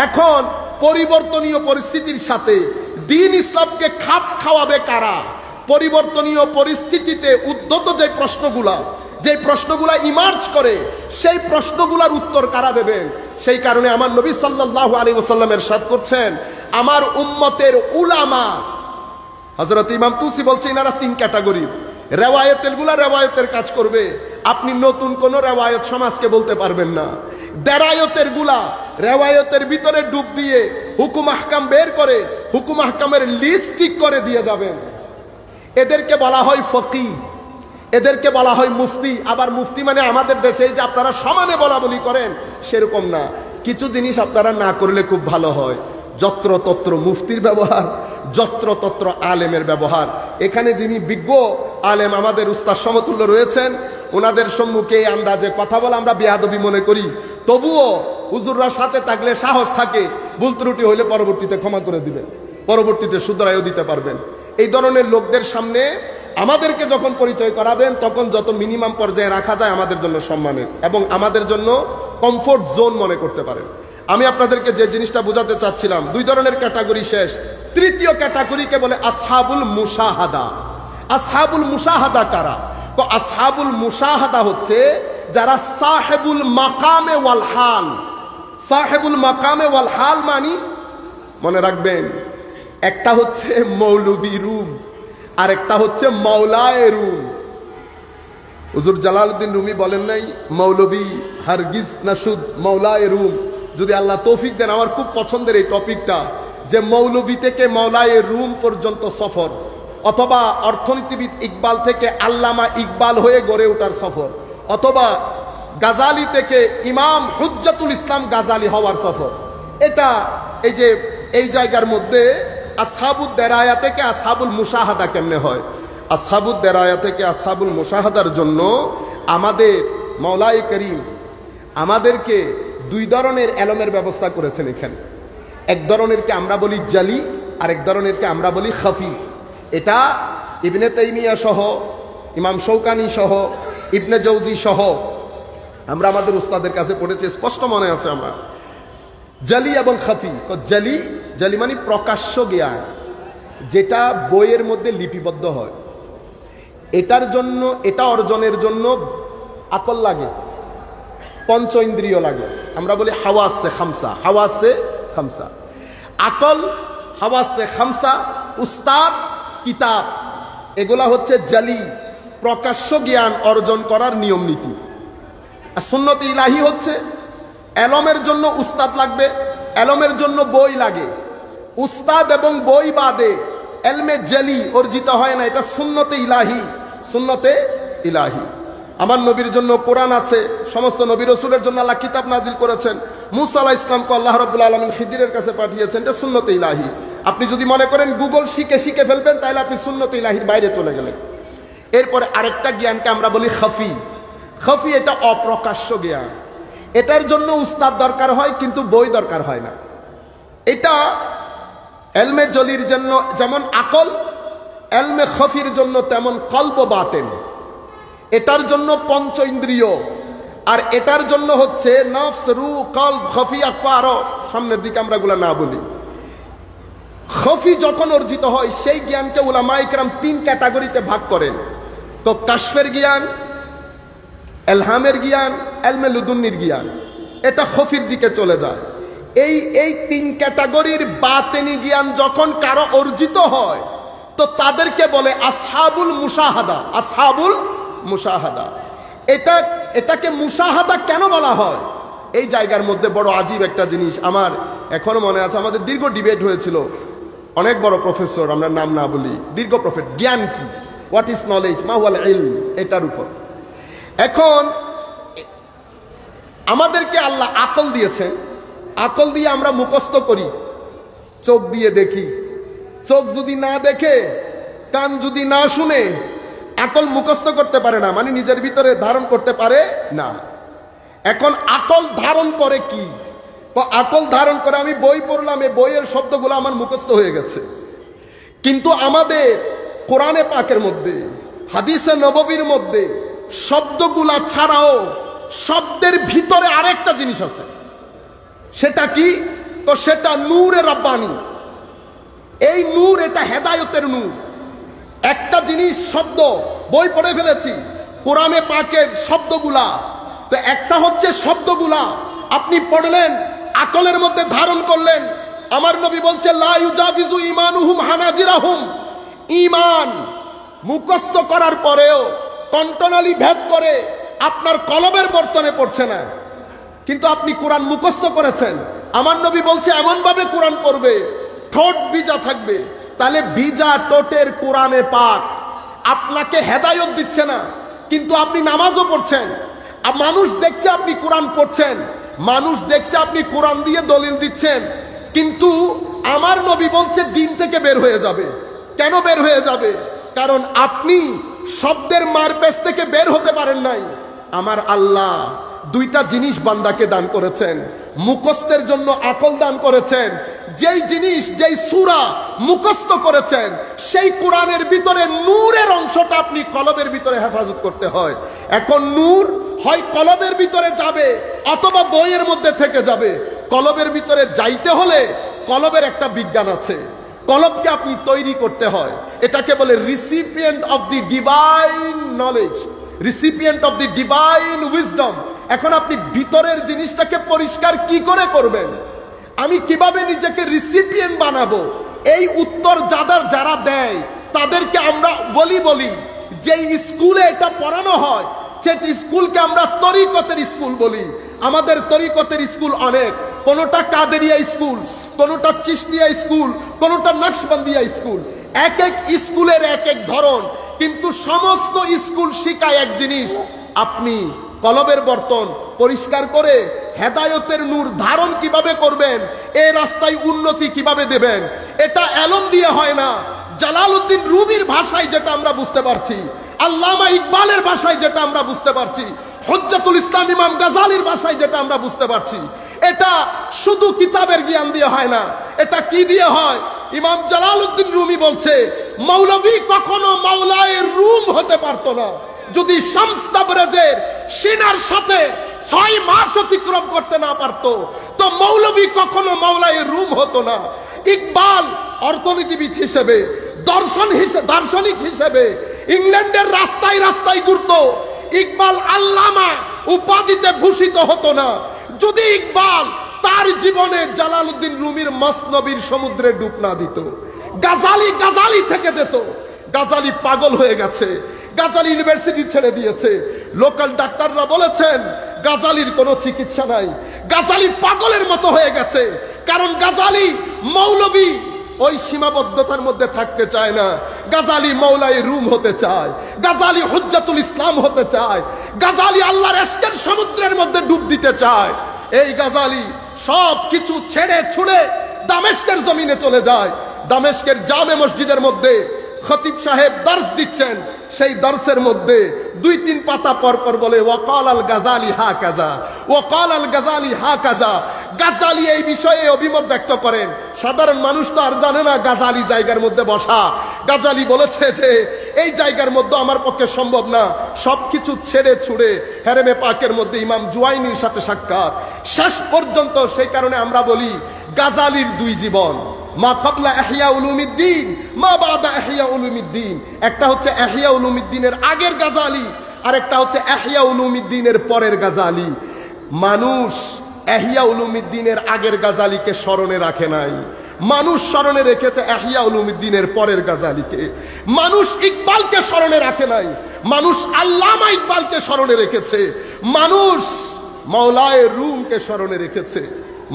এখন পরিবর্তনীয় পরিস্থিতির সাথে দ্বীন ইসলামকে খাপ খাওয়াবে কারা? পরিবর্তনীয় পরিস্থিতিতে উদ্যত যে প্রশ্নগুলা ইমার্জ করে, সেই প্রশ্নগুলার উত্তর কারা দেবেন? সেই কারণে আমার নবী সাল্লাল্লাহু আলাইহি ওয়াসাল্লাম ইরশাদ করছেন, আমার উম্মতের উলামা, হযরত ইমাম তুসি বলছে এনারা তিন ক্যাটাগরি। রেওয়ায়েতের গুলা রেওয়ায়েতের কাজ করবে, আপনি নতুন কোন রেওয়ায়েত সমাজকে বলতে পারবেন না। দেরায়তের গুলা রেওয়ায়েতের ভিতরে ডুব দিয়ে হুকুম আহকাম বের করে হুকুম আহকামের লিস্ট ঠিক করে দিয়ে যাবেন। এদেরকে বলা হয় ফকিহ, এদেরকে বলা হয় মুফতি। আবার মুফতি মানে আমাদের দেশে যে আপনারা সমানে বলা বলি করেন সেরকম না। কিছু জিনিস আপনারা না করলে খুব ভালো হয়। যত্রতত্র মুফতির ব্যবহার, যত্রতত্র আলেমের ব্যবহার। এখানে যিনি বিজ্ঞ আলেম আমাদের উস্তাদ সমতুল্য রয়েছেন, ওনাদের সম্মুখে এই আন্দাজে কথা বলা আমরা বেয়াদবি মনে করি। তবুও হুজুররা সাথে থাকলে সাহস থাকে, ভুল ত্রুটি হইলে পরবর্তীতে ক্ষমা করে দিবেন, পরবর্তীতে শুধরাইও দিতে পারবেন। এই ধরনের লোকদের সামনে আমাদেরকে যখন পরিচয় করাবেন, তখন যত মিনিমাম পর্যায়ে রাখা যায় আমাদের জন্য সম্মানের এবং আমাদের জন্য কমফোর্ট জোন মনে করতে পারেন। আমি আপনাদেরকে যে জিনিসটা বোঝাতে চাচ্ছিলাম, দুই ধরনের ক্যাটাগরি শেষ। তৃতীয় ক্যাটাগরিকে বলে আসহাবুল মুশাহাদা। আসহাবুল মুশাহাদা কারা? তো আসহাবুল মুশাহাদা হচ্ছে যারা সাহেবুল মাকামে ওয়াল হাল। সাহেবুল মাকামে ওয়াল হাল মানি, মনে রাখবেন, একটা হচ্ছে মৌলভী রুম আর একটা হচ্ছে মাওলায়ে রুম। হুজুর জালালউদ্দিন রুমি বলেন নাই, মৌলভী হারগিজ নাশুদ মাওলায়ে রুম। যদি আল্লাহ তৌফিক দেন, আমার খুব পছন্দের এই টপিকটা, যে মৌলভী থেকে মাওলায়ে রুম পর্যন্ত সফর, অথবা অর্থনীতিবিদ ইকবাল থেকে আল্লামা ইকবাল হয়ে গড়ে ওঠার সফর, অথবা গাজালি থেকে ইমাম হুজ্জাতুল ইসলাম গাজালি হওয়ার সফর। এটা এই যে এই জায়গার মধ্যে আসহাবুদ দেরায়া থেকে আসহাবুল মুশাহাদা কেমনে হয়? আসহাবুদ দেরায়া থেকে আসহাবুল মুশাহাদার জন্য আমাদের মাওলাই করিম আমাদেরকে দুই ধরনের এলমের ব্যবস্থা করেছেন এখানে। এক ধরনেরকে আমরা বলি জালি, আর এক ধরনেরকে আমরা বলি খাফি। এটা ইবনে তাইমিয়া সহ, ইমাম শৌকানি সহ, ইবনে জৌজি সহ আমরা আমাদের উস্তাদের কাছে পড়েছি, স্পষ্ট মনে আছে আমার। জালি এবং খাফি। জালি, জালি মানে প্রকাশ্য জ্ঞান, যেটা বইয়ের মধ্যে লিপিবদ্ধ হয়। এটার জন্য, এটা অর্জনের জন্য আকল লাগে, পঞ্চ ইন্দ্রিয় লাগে। আমরা বলি হাওয়াসে খামসা, হাওয়াসে খামসা। আকল, হাওয়াসে খামসা, উস্তাদ, কিতাব, এগুলা হচ্ছে জালি, প্রকাশ্য জ্ঞান অর্জন করার নিয়ম নীতি। আর সুন্নতে ইলাহি হচ্ছে এলমের জন্য উস্তাদ লাগবে, এলমের জন্য বই লাগে। উস্তাদ এবং বই বাদে এলমে জালি অর্জিত হয় না। এটা সুন্নতে ইলাহি, সুন্নতে ইলাহি। আমার নবীর জন্য কোরআন আছে, সমস্ত নবী রাসূলের জন্য আল্লাহ কিতাব নাজিল করেছেন। মূসা আলাইহিস সালামকে আল্লাহ রাব্বুল আলামিন খিদিরের কাছে পাঠিয়েছেন, এটা সুন্নতে ইলাহি। আপনি যদি মনে করেন গুগল শিখে ফেলবেন, তাহলে আপনি সুন্নতে ইলাহির বাইরে চলে গেলেন। এরপরে আরেকটা জ্ঞানকে আমরা বলি খাফি। খাফি এটা অপ্রকাশ্য জ্ঞান, এটার জন্য উস্তাদ দরকার হয়, কিন্তু বই দরকার হয় না। এটা এলমে জলির জন্য যেমন আকল, এলমে খাফির জন্য তেমন কলব বাতেন। এটার জন্য পঞ্চ ইন্দ্রিয়, আর এটার জন্য হচ্ছে নফস, রূহ, কলব, খাফি, আখফা। আরো সামনের দিকে আমরা এগুলা না বলি। খাফি যখন অর্জিত হয়, সেই জ্ঞানকে উলামায়ে কেরাম 3 ক্যাটাগরিতে ভাগ করেন। তো কাশফের জ্ঞান, এলহামের জ্ঞান, এলমে লুদুন্নির জ্ঞান, এটা খাফির দিকে চলে যায়। এই 3 ক্যাটাগরির বাতেনি জ্ঞান যখন কারো অর্জিত হয়, তো তাদেরকে বলে আসহাবুল মুশাহাদা। আসহাবুল মুশাহাদা, এটাকে মুশাহাদা কেন বলা হয়? এই জায়গার মধ্যে বড় আজীব একটা জিনিস আমার এখনো মনে আছে। আমাদের দীর্ঘ ডিবেট হয়েছিল, অনেক বড় প্রফেসর, আমরা নাম না বলি, দীর্ঘ প্রফেট, জ্ঞান কি, হোয়াট ইজ নলেজ, মা হুয়াল ইলম, এটার উপর। এখন আমাদেরকে আল্লাহ আকল দিয়েছেন, আকল দিয়ে আমরা মুখস্থ করি, চোখ দিয়ে দেখি। চোখ যদি না দেখে, কান যদি না শুনে, আকল মুখস্থ করতে পারে না, মানে নিজের ভিতরে ধারণ করতে পারে না। এখন আকল ধারণ করে কি? আকল ধারণ করে আমি বই পড়লাম, এই বইয়ের শব্দগুলো আমার মুখস্থ হয়ে গেছে। কিন্তু আমাদের কোরআনে পাকের মধ্যে, হাদিসে নববীর মধ্যে শব্দগুলা ছাড়াও শব্দের ভিতরে আরেকটা জিনিস আছে। সেটা কি? তো সেটা নূরে রব্বানি। এই নূর, এটা হেদায়েতের নূর। একটা জিনিস শব্দ, বই পড়ে ফেলেছি কোরআনে পাকের শব্দগুলা, তো একটা হচ্ছে শব্দগুলা আপনি পড়লেন, আকলের মধ্যে ধারণ করলেন। আমার নবী বলছে লা ইউজাবিজু ঈমানুহুম হানাজিরাহুম, ঈমান মুখস্থ করার পরেও কণ্ঠনালী ভেদ করে আপনার কলবের বর্তনে পড়ছে না, কিন্তু আপনি কোরআন মুখস্থ করেছেন। আমার নবী বলছে এমন ভাবে কোরআন পড়বে ঠোঁট ভিজা থাকবে। তাহলে ভিজা ঠোঁটের কোরআনে পাক আপনাকে হেদায়েত দিচ্ছে না, কিন্তু আপনি নামাজও পড়ছেন, মানুষ দেখছে আপনি কোরআন পড়ছেন, মানুষ দেখছে আপনি কোরআন দিয়ে দলিল দিচ্ছেন, কিন্তু আমার নবী বলছে দিন থেকে বের হয়ে যাবে। কেন বের হয়ে যাবে? কারণ আপনি শব্দের মারপেচ থেকে বের হতে পারেন নাই। আমার আল্লাহ 2টা জিনিস বান্দাকে দান করেছেন, মুখস্থের জন্য আকল দান করেছেন। যেই জিনিস, যেই সূরা মুখস্থ করেছেন, সেই কোরআনের ভিতরে নূরের অংশটা আপনি কলবের ভিতরে হেফাজত করতে হয়। এখন নূর হয় কলবের ভিতরে যাবে অথবা বইয়ের মধ্যে থেকে যাবে। কলবের ভিতরে যাইতে হলে কলবের একটা বিজ্ঞান আছে, কলবকে আপনি তৈরি করতে হয়। এটাকে বলে recipient of the divine knowledge, recipient of the divine wisdom. এখন আপনি ভিতরের জিনিসটাকে পরিষ্কার কি করে করবেন? আমি কিভাবে নিজেকে রিসিপিয়েন্ট বানাবো? এই উত্তর যারা দেয় তাদেরকে আমরা বলি যে স্কুলে এটা পড়ানো হয়, সেই স্কুলকে আমরা তরিকতের স্কুল বলি। আমাদের তরিকতের স্কুল অনেক, কোনোটা কাদেরিয়া স্কুল, কোনোটা চিশতিয়া স্কুল, কোনোটা নকশবন্দিয়া স্কুল। এক এক স্কুলের এক এক ধরন, কিন্তু সমস্ত স্কুল শিখায় এক জিনিস, আপনি কলবের বর্তন পরিষ্কার করে হেদায়েতের নূর ধারণ কিভাবে করবেন, এই রাস্তায় উন্নতি কিভাবে দেবেন। এটা এলম দিয়ে হয় না। জালালউদ্দিন রুমির ভাষায় যেটা আমরা বুঝতে পারছি, আল্লামা ইকবালের ভাষায় যেটা আমরা বুঝতে পারছি, হুজ্জাতুল ইসলাম ইমাম গাজালির ভাষায় যেটা আমরা বুঝতে পারছি, এটা শুধু কিতাবের জ্ঞান দিয়ে হয় না। এটা কি দিয়ে হয়? ইমাম জালালউদ্দিন রুমি বলছে মৌলভী কখনো মাওলায়ে রুম হতে পারতো না যদি শামস তাবরেজের সিনার সাথে 6 মাস অতিক্রম করতে না পারতো, তো মৌলভী কখনো মাওলায়ে রুম হতো না। ইকবাল অর্থনীতিবিদ হিসেবে, দার্শনিক হিসেবে ইংল্যান্ডের রাস্তায় রাস্তায় ঘুরতো। ইকবাল আল্লামা উপাধিতে ভূষিত হতো না যদি ইকবাল তার জীবনে জালালউদ্দিন রুমির মসনবির সমুদ্রে ডুব না দিত। গাজালি থেকে যেত। গাজালি পাগল হয়ে গেছে, গাজালি ইউনিভার্সিটি ছেড়ে দিয়েছে। লোকাল ডাক্তাররা বলেছেন গাজালির কোনো চিকিৎসা নাই, গাজালি পাগলের মতো হয়ে গেছে। কারণ গাজালি মৌলভী ওই সীমাবদ্ধতার মধ্যে থাকতে চায় না। গাজালি মৌলাই রুম হতে চায়, গাজালি হুজ্জাতুল ইসলাম হতে চায়, গাজালি আল্লাহর ইশকের সমুদ্রের মধ্যে ডুব দিতে চায়। এই গাজালি সব কিছু ছেড়ে ছুড়ে দামেস্কের জমিনে চলে যায়। দামেস্কের জামে মসজিদের মধ্যে খতিব সাহেব দর্স দিচ্ছেন, সেই দর্সের মধ্যে 2-3 পাতা পর পর বলে ওয়াকাল আল গাজালি হা কাজা, ওয়াকাল আল গাজালি হা কাজা। গাজালি এই বিষয়ে অভিমত ব্যক্ত করেন। সাধারণ মানুষ তো আর জানে না গাজালি জায়গার মধ্যে বসা। গাজালি বলেছে যে এই জায়গার মধ্যে আমার পক্ষে সম্ভব না, সবকিছু ছেড়ে ছুড়ে হেরেমে পাকের মধ্যে ইমাম জুয়াইনির সাথে সাক্ষাৎ শেষ পর্যন্ত। সেই কারণে আমরা বলি গাজালির 2 জীবন, মা কাবলা ইহয়া উলুমিদ্দিন, মা বাদা ইহয়া উলুমিদ্দিন। একটা হচ্ছে ইহয়া উলুমিদ্দিনের আগের গাজালি, আর একটা হচ্ছে ইহয়া উলুমিদ্দিনের পরের গাজালি। মানুষ ইহয়া উলুমিদ্দিনের আগের গাজালিকে স্মরণে রাখে নাই, মানুষ স্মরণে রেখেছে ইহয়া উলুমিদ্দিনের পরের গাজালিকে। মানুষ ইকবালকে স্মরণে রাখে নাই, মানুষ আল্লামা ইকবালকে স্মরণে রেখেছে। মানুষ মাওলায়ে রুমকে স্মরণে রেখেছে,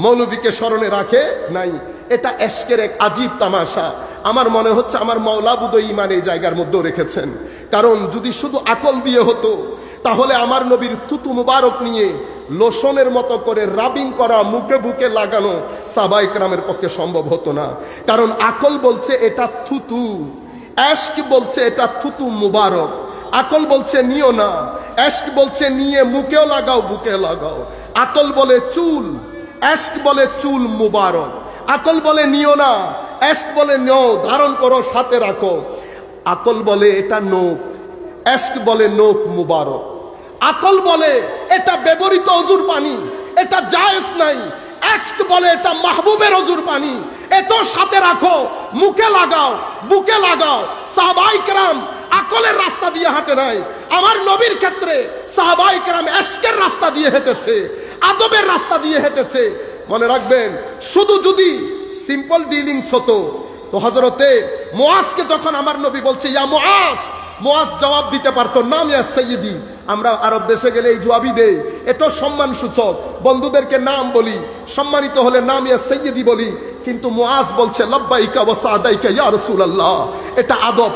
মৌলবীকে স্মরণে রাখে নাই। এটা এশকের এক আজীব তামাশা। আমার মনে হচ্ছে আমার মাওলা বুদই ইমান এই জায়গার মধ্যে রেখেছেন। কারণ যদি শুধু আকল দিয়ে হতো তাহলে আমার নবীর তুতু মুবারক নিয়ে লোশনের মতো করে রাবিং করা, মুখে বুকে লাগানো সাহাবায়ে কেরামের পক্ষে সম্ভব হতো না। কারণ আকল বলছে এটা থুতু, এশক বলছে এটা থুতু মুবারক। আকল বলছে নিও না, এশক বলছে নিয়ে মুখেও লাগাও বুকে লাগাও। আকল বলে চুল, এশক বলে চুল মুবারক। আকল বলে নিও না, এশক বলে নিও, ধারণ করো, সাথে রাখো। আকল বলে এটা নোক, এশক বলে নোক মুবারক। আকল বলে এটা ব্যবহৃত অজুর পানি, এটা জায়েজ নাই। এশক বলে এটা মাহবুবের অজুর পানি, এটাও সাথে রাখো, মুখে লাগাও, বুকে লাগাও। সাহাবায়ে কেরাম আকলের রাস্তা দিয়ে হাঁটে নাই। আমার নবীর ক্ষেত্রে সাহাবায়ে কেরাম এশকের রাস্তা দিয়ে হেঁটেছে, আদবের রাস্তা দিয়ে হেঁটেছে। মনে রাখবেন, শুধু যদি সিম্পল ডিলিংস হতো তো হযরতে মুআজকে যখন আমার নবী বলছে ইয়া মুআজ, মুআজ জবাব দিতে পারতো নাম ইয়া সাইয়্যিদি। আমরা আরব দেশে গেলে এই জবাবই দেই, এটা সম্মান সূচক, বন্ধুদেরকে নাম বলি, সম্মানিত হলে নাম ইয়া সাইয়্যিদি বলি। কিন্তু মুআজ বলছে লাব্বাইকা ওয়া সাদাইকা ইয়া রাসূলুল্লাহ, এটা আদব।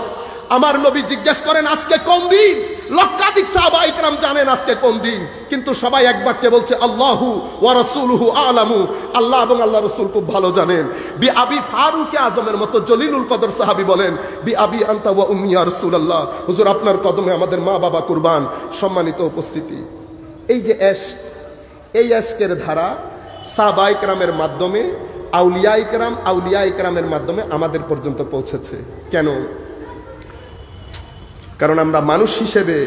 আমার নবী জিজ্ঞেস করেন আজকে কোন দিন? লক্ষাধিক সাহাবায়ে কেরাম জানেন আজকে কোন দিন, কিন্তু সবাই এক বাক্যে বলছে আল্লাহু ওয়া রাসূলুহু আলামু, আল্লাহ এবং আল্লাহ রাসূল খুব ভালো জানেন। বি আবি ফারুক আজমের মতো জলিলুল কদর সাহাবী বলেন বি আবি আনতা ওয়া উম্মি ইয়া রাসূলুল্লাহ, হুজুর আপনার কদমে আমাদের মা বাবা কুরবান। সম্মানিত উপস্থিতি, এই যে এশক, এই এশকের ধারা সাহাবায়ে কেরামের মাধ্যমে, আউলিয়ায়ে কেরামের মাধ্যমে আমাদের পর্যন্ত পৌঁছেছে। কেন? কারণ আমরা মানুষ হিসেবে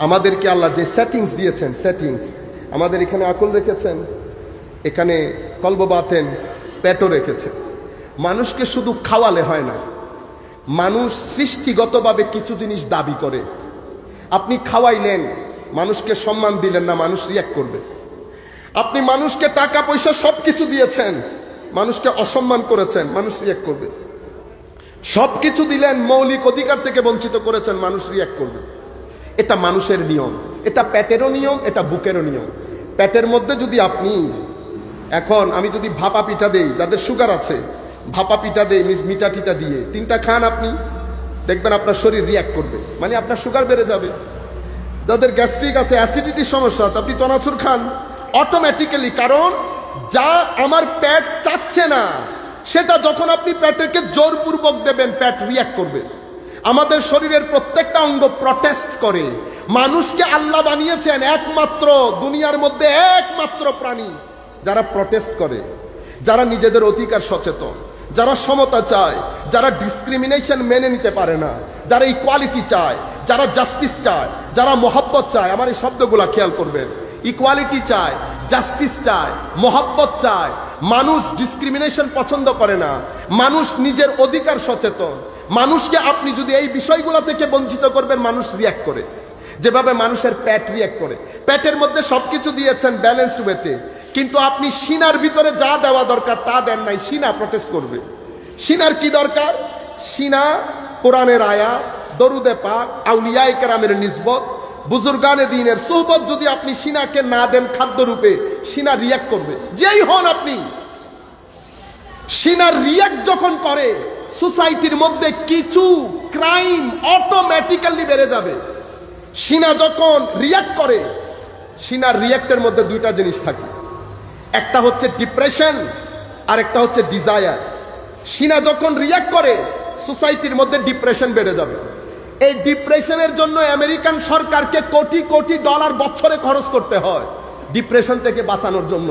আমাদেরকে আল্লাহ যে সেটিংস দিয়েছেন, সেটিংস আমাদের এখানে আকল রেখেছেন, এখানে কলব বাতেন, পেটও রেখেছে। মানুষকে শুধু খাওয়ালে হয় না, মানুষ সৃষ্টিগতভাবে কিছু জিনিস দাবি করে। আপনি খাওয়াইলেন, মানুষকে সম্মান দিলেন না, মানুষ রিয়াক্ট করবে। আপনি মানুষকে টাকা পয়সা সব কিছু দিয়েছেন, মানুষকে অসম্মান করেছেন, মানুষ রিয়াক্ট করবে। সব কিছু দিলেন, মৌলিক অধিকার থেকে বঞ্চিত করেছেন, মানুষ রিয়াক্ট করবে। এটা মানুষের নিয়ম, এটা পেটেরও নিয়ম, এটা বুকেরও নিয়ম। পেটের মধ্যে যদি আপনি এখন আমি যদি ভাপা পিঠা দেই, যাদের সুগার আছে ভাপা পিঠা দেই মিঠা টিটা দিয়ে 3টা খান, আপনি দেখবেন আপনার শরীর রিয়াক্ট করবে, মানে আপনার সুগার বেড়ে যাবে। যাদের গ্যাস্ট্রিক আছে, অ্যাসিডিটির সমস্যা আছে, আপনি চনাচুর খান অটোমেটিক্যালি। কারণ যা আমার পেট চাচ্ছে না সেটা যখন আপনি পেটকে জোরপূর্বক দেবেন, পেট রিয়াক্ট করবে। আমাদের শরীরের প্রত্যেকটা অঙ্গ প্রটেস্ট করে। মানুষকে আল্লাহ বানিয়েছেন একমাত্র দুনিয়ার মধ্যে একমাত্র প্রাণী যারা প্রটেস্ট করে, যারা নিজেদের অধিকার সচেতন, যারা সমতা চায়, যারা ডিসক্রিমিনেশন মেনে নিতে পারে না, যারা ইকুয়ালিটি চায়, যারা জাস্টিস চায়, যারা মহব্বত চায়। আমার এই শব্দগুলা খেয়াল করবেন, ইকুয়ালিটি চায়, জাস্টিস চায়, মহব্বত চায়। মানুষ ডিসক্রিমিনেশন পছন্দ করে না, মানুষ নিজের অধিকার সচেতন। মানুষকে আপনি যদি এই বিষয়গুলো থেকে বঞ্চিত করবেন, মানুষ রিয়াক্ট করে। যেভাবে মানুষের পেট রিয়াক্ট করে, পেটের মধ্যে সবকিছু দিয়েছেন ব্যালেন্সড ওয়েতে, কিন্তু আপনি সিনার ভিতরে যা দেওয়া দরকার তা দেন নাই, সিনা প্রটেস্ট করবে। সিনার কি দরকার? সিনা কোরআনের আয়াত, দরুদে পাক, আউলিয়ায়ে কেরামের নিসবত, বুজুর্গানে দ্বীনের সুহবত যদি আপনি সিনাকে না দেন খাদ্য রূপে, সিনা রিয়াক্ট করবে। যেই হন আপনি, সিনার রিয়াক্ট যখন করে সোসাইটির মধ্যে কিছু ক্রাইম অটোমেটিক্যালি বেড়ে যাবে। সিনা যখন রিয়াক্ট করে, সিনার রিয়াক্টের মধ্যে দুইটা জিনিস থাকে, একটা হচ্ছে ডিপ্রেশন আর একটা হচ্ছে ডিজায়ার। সিনা যখন রিয়াক্ট করে সোসাইটির মধ্যে ডিপ্রেশন বেড়ে যাবে। এই ডিপ্রেশনের জন্য আমেরিকান সরকারকে কোটি কোটি ডলার বছরে খরচ করতে হয় ডিপ্রেশন থেকে বাঁচানোর জন্য।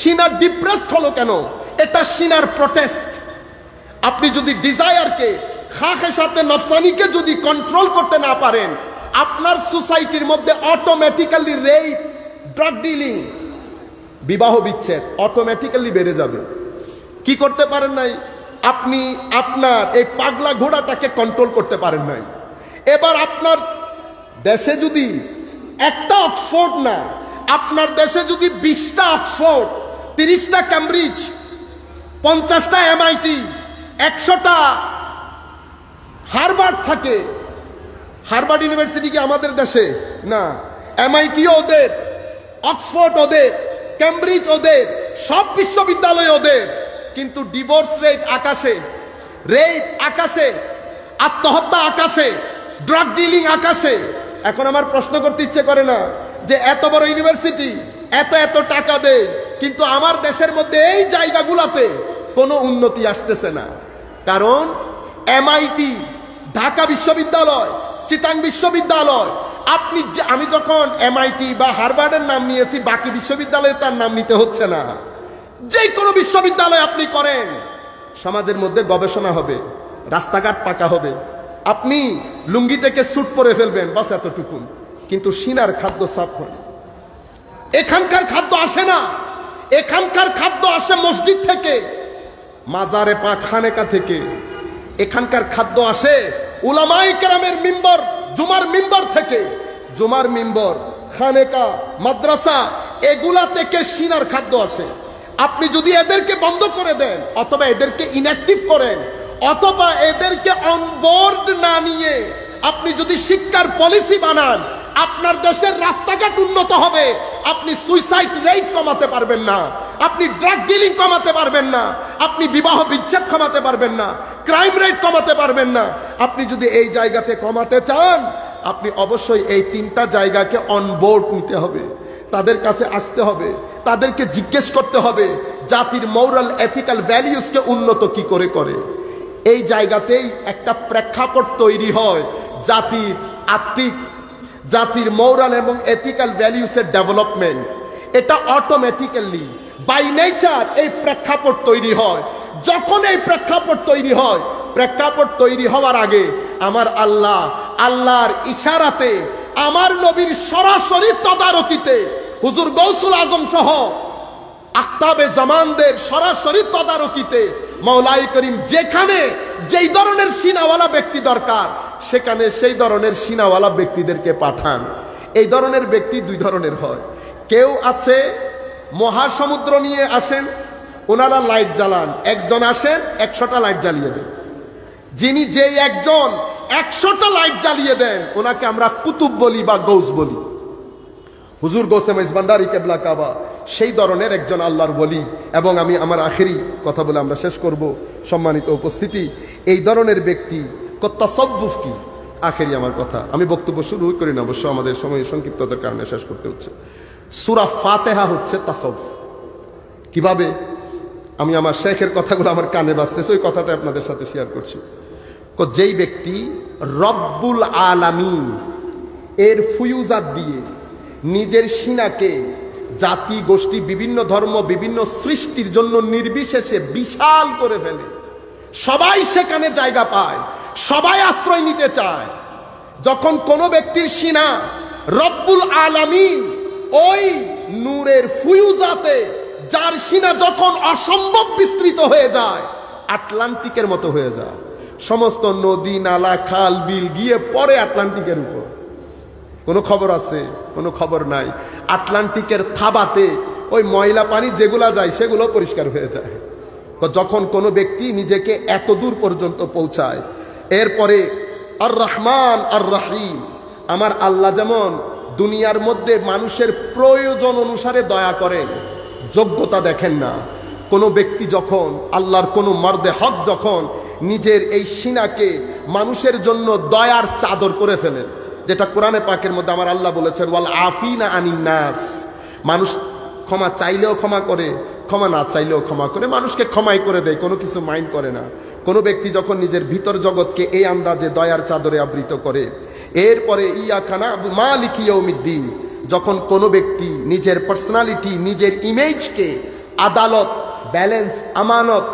সিনা ডিপ্রেসড হলো কেন? এটা সিনার প্রোটেস্ট। আপনি যদি ডিজায়ারকে, খাখের সাথে নফসানিকে যদি কন্ট্রোল করতে না পারেন, আপনার সোসাইটির মধ্যে অটোমেটিক্যালি রেপ, ড্রাগ ডিলিং, বিবাহ বিচ্ছেদ অটোমেটিক্যালি বেড়ে যাবে। কি করতে পারেন নাই? আপনি আপনার এই পাগলা ঘোড়াটাকে কন্ট্রোল করতে পারেন নাই। এবার আপনার দেশে যদি একটা অক্সফোর্ড না, আপনার দেশে যদি 20টা অক্সফোর্ড, 30টা ক্যামব্রিজ, 50টা MIT, 100টা হার্ভার্ড থাকে। হার্ভার্ড ইউনিভার্সিটি কি আমাদের দেশে? না। MIT ওদের, অক্সফোর্ড ওদের, ক্যামব্রিজ ওদের, সব বিশ্ববিদ্যালয় ওদের, কিন্তু ডিভোর্স রেট আকাশে, রেপ আকাশে, আত্মহত্যা আকাশে, ড্রাগ ডিলিং আকাশে। এখন আমার প্রশ্ন করতে ইচ্ছে করে না যে এত বড় ইউনিভার্সিটি এত এত টাকা দেয়, কিন্তু আমার দেশের মধ্যে এই জায়গাগুলোতে কোনো উন্নতি আসতেছে না। কারণ MIT, ঢাকা বিশ্ববিদ্যালয়, চিটাং বিশ্ববিদ্যালয়, আমি যখন MIT বা হার্ভার্ডের নাম নিয়েছি, বাকি বিশ্ববিদ্যালয়ে তার নাম নিতে হচ্ছে না। যে কোনো বিশ্ববিদ্যালয় আপনি করেন, সমাজের মধ্যে গবেষণা হবে, রাস্তাঘাট পাকা হবে, আপনি লুঙ্গি থেকে স্যুট পরে ফেলবেন, বাস এতটুকু। কিন্তু সিনার খাদ্য সাফ হয়। এখানকার খাদ্য আসে না, এখানকার খাদ্য আসে মসজিদ থেকে, মাজারে পাক, খানেকা থেকে। এখানকার খাদ্য আসে উলামায়ে কেরামের মিম্বর, জুমার মিম্বর থেকে। জুমার মিম্বর, খানেকা, মাদ্রাসা, এগুলা থেকে সিনার খাদ্য আসে। আপনি যদি এদেরকে বন্ধ করে দেন, অথবা এদেরকে ইনঅ্যাক্টিভ করেন, অথবা এদেরকে অনবোর্ড না নিয়ে আপনি যদি শিক্ষার পলিসি বানান, আপনার দেশের রাস্তাঘাট উন্নত হবে, আপনি সুইসাইড রেট কমাতে পারবেন না, আপনি ড্রাগ ডিলিং কমাতে পারবেন না, আপনি বিবাহ বিচ্ছেদ কমাতে পারবেন না, ক্রাইম রেট কমাতে পারবেন না। আপনি যদি এই জায়গাতে কমাতে চান, আপনি অবশ্যই এই 3টা জায়গাকে অনবোর্ড নিতে হবে, তাদের কাছে আসতে হবে, তাদেরকে জিজ্ঞেস করতে হবে জাতির মোরাল এথিক্যাল ভ্যালিউসকে উন্নত কি করে করে। এই জায়গাতেই একটা প্রেক্ষাপট তৈরি হয় জাতির আত্মিক, জাতির মোরাল এবং এথিক্যাল ভ্যালিউসের ডেভেলপমেন্ট। এটা অটোমেটিক্যালি বাই নেচার এই প্রেক্ষাপট তৈরি হয়। যখন এই প্রেক্ষাপট তৈরি হয়, প্রেক্ষাপট তৈরি হওয়ার আগে আমার আল্লাহর ইশারাতে, আমার নবীর সরাসরি তদারকিতে, হুজুর গৌসুল আজম সহ আখতাবে জামানদের সরাসরি তদারকিতে মাওলাই করিম যেখানে যেই ধরনের সিনাওয়ালা ব্যক্তি দরকার, সেখানে সেই ধরনের সিনাওয়ালা ব্যক্তিদেরকে পাঠান। এই ধরনের ব্যক্তি 2 ধরনের হয়। কেউ আছে মহাসমুদ্র নিয়ে আসেন, ওনারা লাইট জ্বালান, একজন আসেন 100টা লাইট জ্বালিয়ে দেন। যিনি যেই একজন 100টা লাইট জ্বালিয়ে দেন, ওনাকে আমরা কুতুব বলি বা গৌস বলি। হুজুর গৌসে মাইজ ভান্ডারী কেবলা কাবা সেই ধরনের একজন আল্লাহর ওলি। এবং আমি আমার আখেরি কথা বলে আমরা শেষ করব, সম্মানিত উপস্থিতি। এই ধরনের ব্যক্তি তাসাউফ কি, আখেরি আমার কথা, আমি বক্তব্য শুরু করি না, অবশ্য আমাদের সময় সংক্ষিপ্ততার কারণে শেষ করতে হচ্ছে। সূরা ফাতিহা হচ্ছে তাসাউফ। কিভাবে? আমি আমার শেখের কথাগুলো আমার কানে বাজতেছে, ওই কথাটা আপনাদের সাথে শেয়ার করছি। যেই ব্যক্তি রব্বুল আলামিন এর ফুয়ুজাত দিয়ে নিজের সিনাকে জাতি গোষ্ঠী, বিভিন্ন ধর্ম, বিভিন্ন সৃষ্টির জন্য নির্বিশেষে বিশাল করে ফেলে, সবাই সেখানে জায়গা পায়, সবাই আশ্রয় নিতে চায়। যখন কোনো ব্যক্তির সিনা রব্বুল আলামিন ওই নূরের ফুয়ুজাতে, যার সিনা যখন অসম্ভব বিস্তৃত হয়ে যায়, আটলান্টিকের মতো হয়ে যায়, সমস্ত নদী নালা খাল বিল গিয়ে পড়ে আটলান্টিকের উপর। কোনো খবর আছে? কোনো খবর নাই। আটলান্টিকের থাবাতে ওই ময়লা পানি যেগুলা যায় সেগুলো পরিষ্কার হয়ে যায়। যখন কোনো ব্যক্তি নিজেকে এত দূর পর্যন্ত পৌঁছায়, এরপরে আর রহমান আর রহিম, আমার আল্লাহ যেমন দুনিয়ার মধ্যে মানুষের প্রয়োজন অনুসারে দয়া করেন, যোগ্যতা দেখেন না। কোনো ব্যক্তি যখন আল্লাহর কোনো মর্দে হক যখন নিজের এই সিনাকে মানুষের জন্য দয়ার চাদর করে ফেলেন, যেটা কোরআনে পাকের মধ্যে আমার আল্লাহ বলেছেন ওয়াল আফিনা আনিন নাস। মানুষ ক্ষমা চাইলেও ক্ষমা করে, ক্ষমা না চাইলেও ক্ষমা করে, মানুষকে ক্ষমাই করে দেয়, কোনো কিছু মাইন্ড করে না। কোনো ব্যক্তি যখন নিজের ভিতর জগৎকে এই আন্দাজে দয়ার চাদরে আবৃত করে, এরপরে ইয়াকা না'বুদু মালিকি ইয়াউমিদ্দিন, যখন কোনো ব্যক্তি নিজের পার্সোনালিটি, নিজের ইমেজকে আদালত, ব্যালেন্স, আমানত,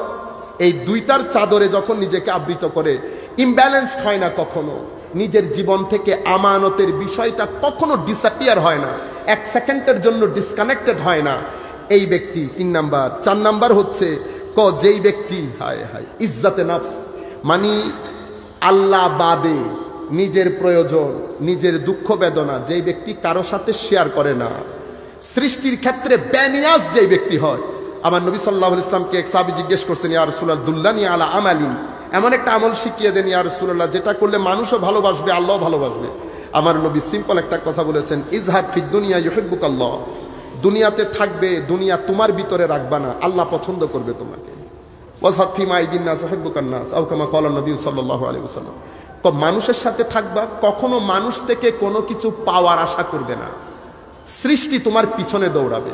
এই দুইটার চাদরে যখন নিজেকে আবৃত করে, ইমব্যালেন্সড হয় না কখনো, নিজের জীবন থেকে আমানতের বিষয়টা কখনো ডিসঅ্যাপিয়ার হয় না, এক সেকেন্ডের জন্য ডিসকানেক্টেড হয় না, এই ব্যক্তি 3 নাম্বার। 4 নাম্বার হচ্ছে যেই ব্যক্তি হায় হায় ইজ্জাতে নফস, মানে আল্লাহ বাদে নিজের প্রয়োজন, নিজের দুঃখ বেদনা যেই ব্যক্তি কারো সাথে শেয়ার করে না, সৃষ্টির ক্ষেত্রে বেনিয়াজ যেই ব্যক্তি হয়। আমার নবী সাল্লাল্লাহু আলাইহি ওয়াসাল্লামকে এক সাহাবী জিজ্ঞেস করছেন, ইয়া রাসূলুল্লাহ দুল্লানি আলা আমালিন, এমন একটা আমল শিখিয়ে দেন ইয়া রাসূলুল্লাহ যেটা করলে মানুষও ভালোবাসবে, আল্লাহও ভালোবাসবে। আমার নবী সিম্পল একটা কথা বলেছেন, ইজহাদ ফিদ দুনিয়া ইউহিব্বুকাল্লাহ, দুনিয়াতে থাকবে, দুনিয়া তোমার ভিতরে রাখবা না, আল্লাহ পছন্দ করবে তোমাকে। ওয়াজহাদ ফিমা আইদিন নাস ইউহিব্বুকান নাস আও কামা ক্বালা নবী সাল্লাল্লাহু আলাইহি ওয়াসাল্লাম। তো মানুষের সাথে থাকবা, কখনো মানুষ থেকে কোনো কিছু পাওয়ার আশা করবে না, সৃষ্টি তোমার পিছনে দৌড়াবে।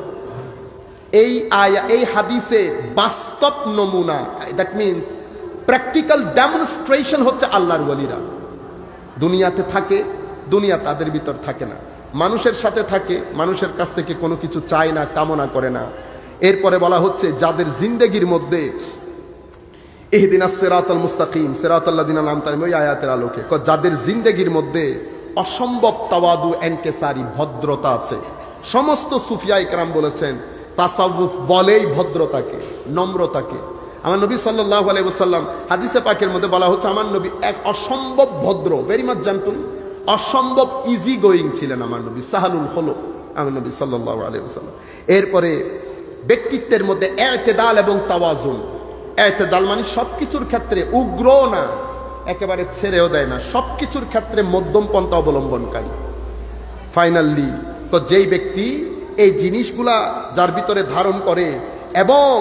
এই হাদিসে বাস্তব নমুনা, দ্যাট মিনস প্র্যাকটিক্যাল ডেমনস্ট্রেশন হচ্ছে আল্লাহর ওয়ালিরা দুনিয়াতে থাকে, দুনিয়া তাদের ভিতর থাকে না, মানুষের সাথে থাকে, মানুষের কাছ থেকে কোনো কিছু চায় না, কামনা করে না। এরপরে বলা হচ্ছে যাদের জিন্দেগির মধ্যে ইহদিনাস সিরাতাল মুস্তাকিম সিরাতাল্লাযিনা আন'আমতা আলাইহিম, ওই আয়াতের আলোকে যাদের জিন্দেগির মধ্যে অসম্ভব তাওয়াদু এনকেসারি, ভদ্রতা আছে। সমস্ত সুফিয়ায়ে কেরাম বলেছেন তাসাউফ বলেই ভদ্রতাকে, নম্রতাকে। আমার নবী সাল্লাল্লাহু আলাইহি ওয়াসাল্লাম হাদিসে পাকের মধ্যে বলা হচ্ছে আমার নবী এক অসম্ভব ভদ্র, ভেরি মাচ জেন্টল, অসম্ভব ইজি গোয়িং ছিলেন আমার নবী, সাহালুল খুলুক আমার নবী সাল্লাল্লাহু আলাইহি ওয়াসাল্লাম। এরপরে ব্যক্তিত্বের মধ্যে ইতিদাল এবং তাওয়াজুন। ইতিদাল মানে সবকিছুর ক্ষেত্রে উগ্র না, একেবারে ছেড়েও দেয় না, সবকিছুর ক্ষেত্রে মধ্যম পন্থা অবলম্বনকারী। ফাইনালি তো যেই ব্যক্তি এই জিনিসগুলা যার ভিতরে ধারণ করে এবং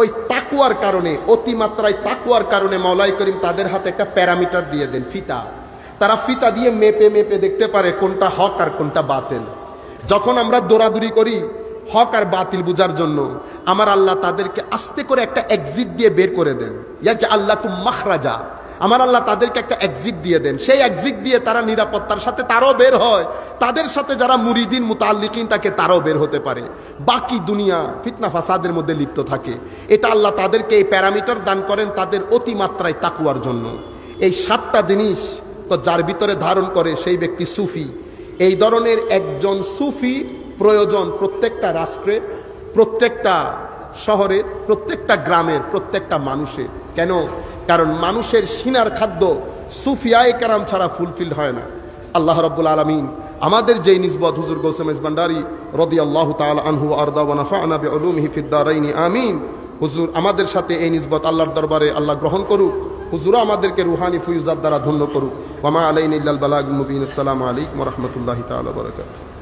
ওই তাকওয়ার কারণে, অতিমাত্রায় তাকওয়ার কারণে মাওলাই করিম তাদের হাতে একটা প্যারামিটার দিয়ে দেন, ফিতা। তারা ফিতা দিয়ে মেপে মেপে দেখতে পারে কোনটা হক আর কোনটা বাতিল। যখন আমরা দৌড়াদৌড়ি করি হক আর বাতিল বুঝার জন্য, আমার আল্লাহ তাদেরকে আস্তে করে একটা এক্সিট দিয়ে বের করে দেন, ইয়াজআল্লাকুম মাখরাজা, আমার আল্লাহ তাদেরকে একটা এক্সিট দিয়ে দেন। সেই এক্সিট দিয়ে তারা নিরাপত্তার সাথে তারও বের হয়, তাদের সাথে যারা মুরিদিন মুতাল্লিকিন তাকে তারও বের হতে পারে। বাকি দুনিয়া ফিতনা ফাসাদের মধ্যে লিপ্ত থাকে। এটা আল্লাহ তাদেরকে এই প্যারামিটার দান করেন তাদের অতিমাত্রায় তাকওয়ার জন্য। এই 7টা জিনিস তো যার ভিতরে ধারণ করে সেই ব্যক্তি সুফি। এই ধরনের একজন সুফি প্রয়োজন প্রত্যেকটা রাষ্ট্রের, প্রত্যেকটা শহরের, প্রত্যেকটা গ্রামের, প্রত্যেকটা মানুষের। কেন? কারণ মানুষের সিনার খাদ্য সুফিয়ায়ে কেরাম ছাড়া ফুলফিল হয় না। আল্লাহ রাব্বুল আলামিন আমাদের যেই নিসবত হুজুর গৌসে মেজবান্ডারি রাদিয়াল্লাহু তাআলা আনহু আরদা ওয়া নাফা'না বিউলুমিহি ফিদ দারাইনি আমিন। হুজুর আমাদের সাথে এই নিসবত আল্লাহর দরবারে আল্লাহ গ্রহণ করুক। হুজুর আমাদেরকে রুহানি ফুয়ুজাত দ্বারা ধন্য করুক। ওয়া মা আলাইনা ইল্লাল বালাগুল মুবিন। আসসালামু আলাইকুম ওয়া রাহমাতুল্লাহি তাআলা ওয়া বারাকাতুহু।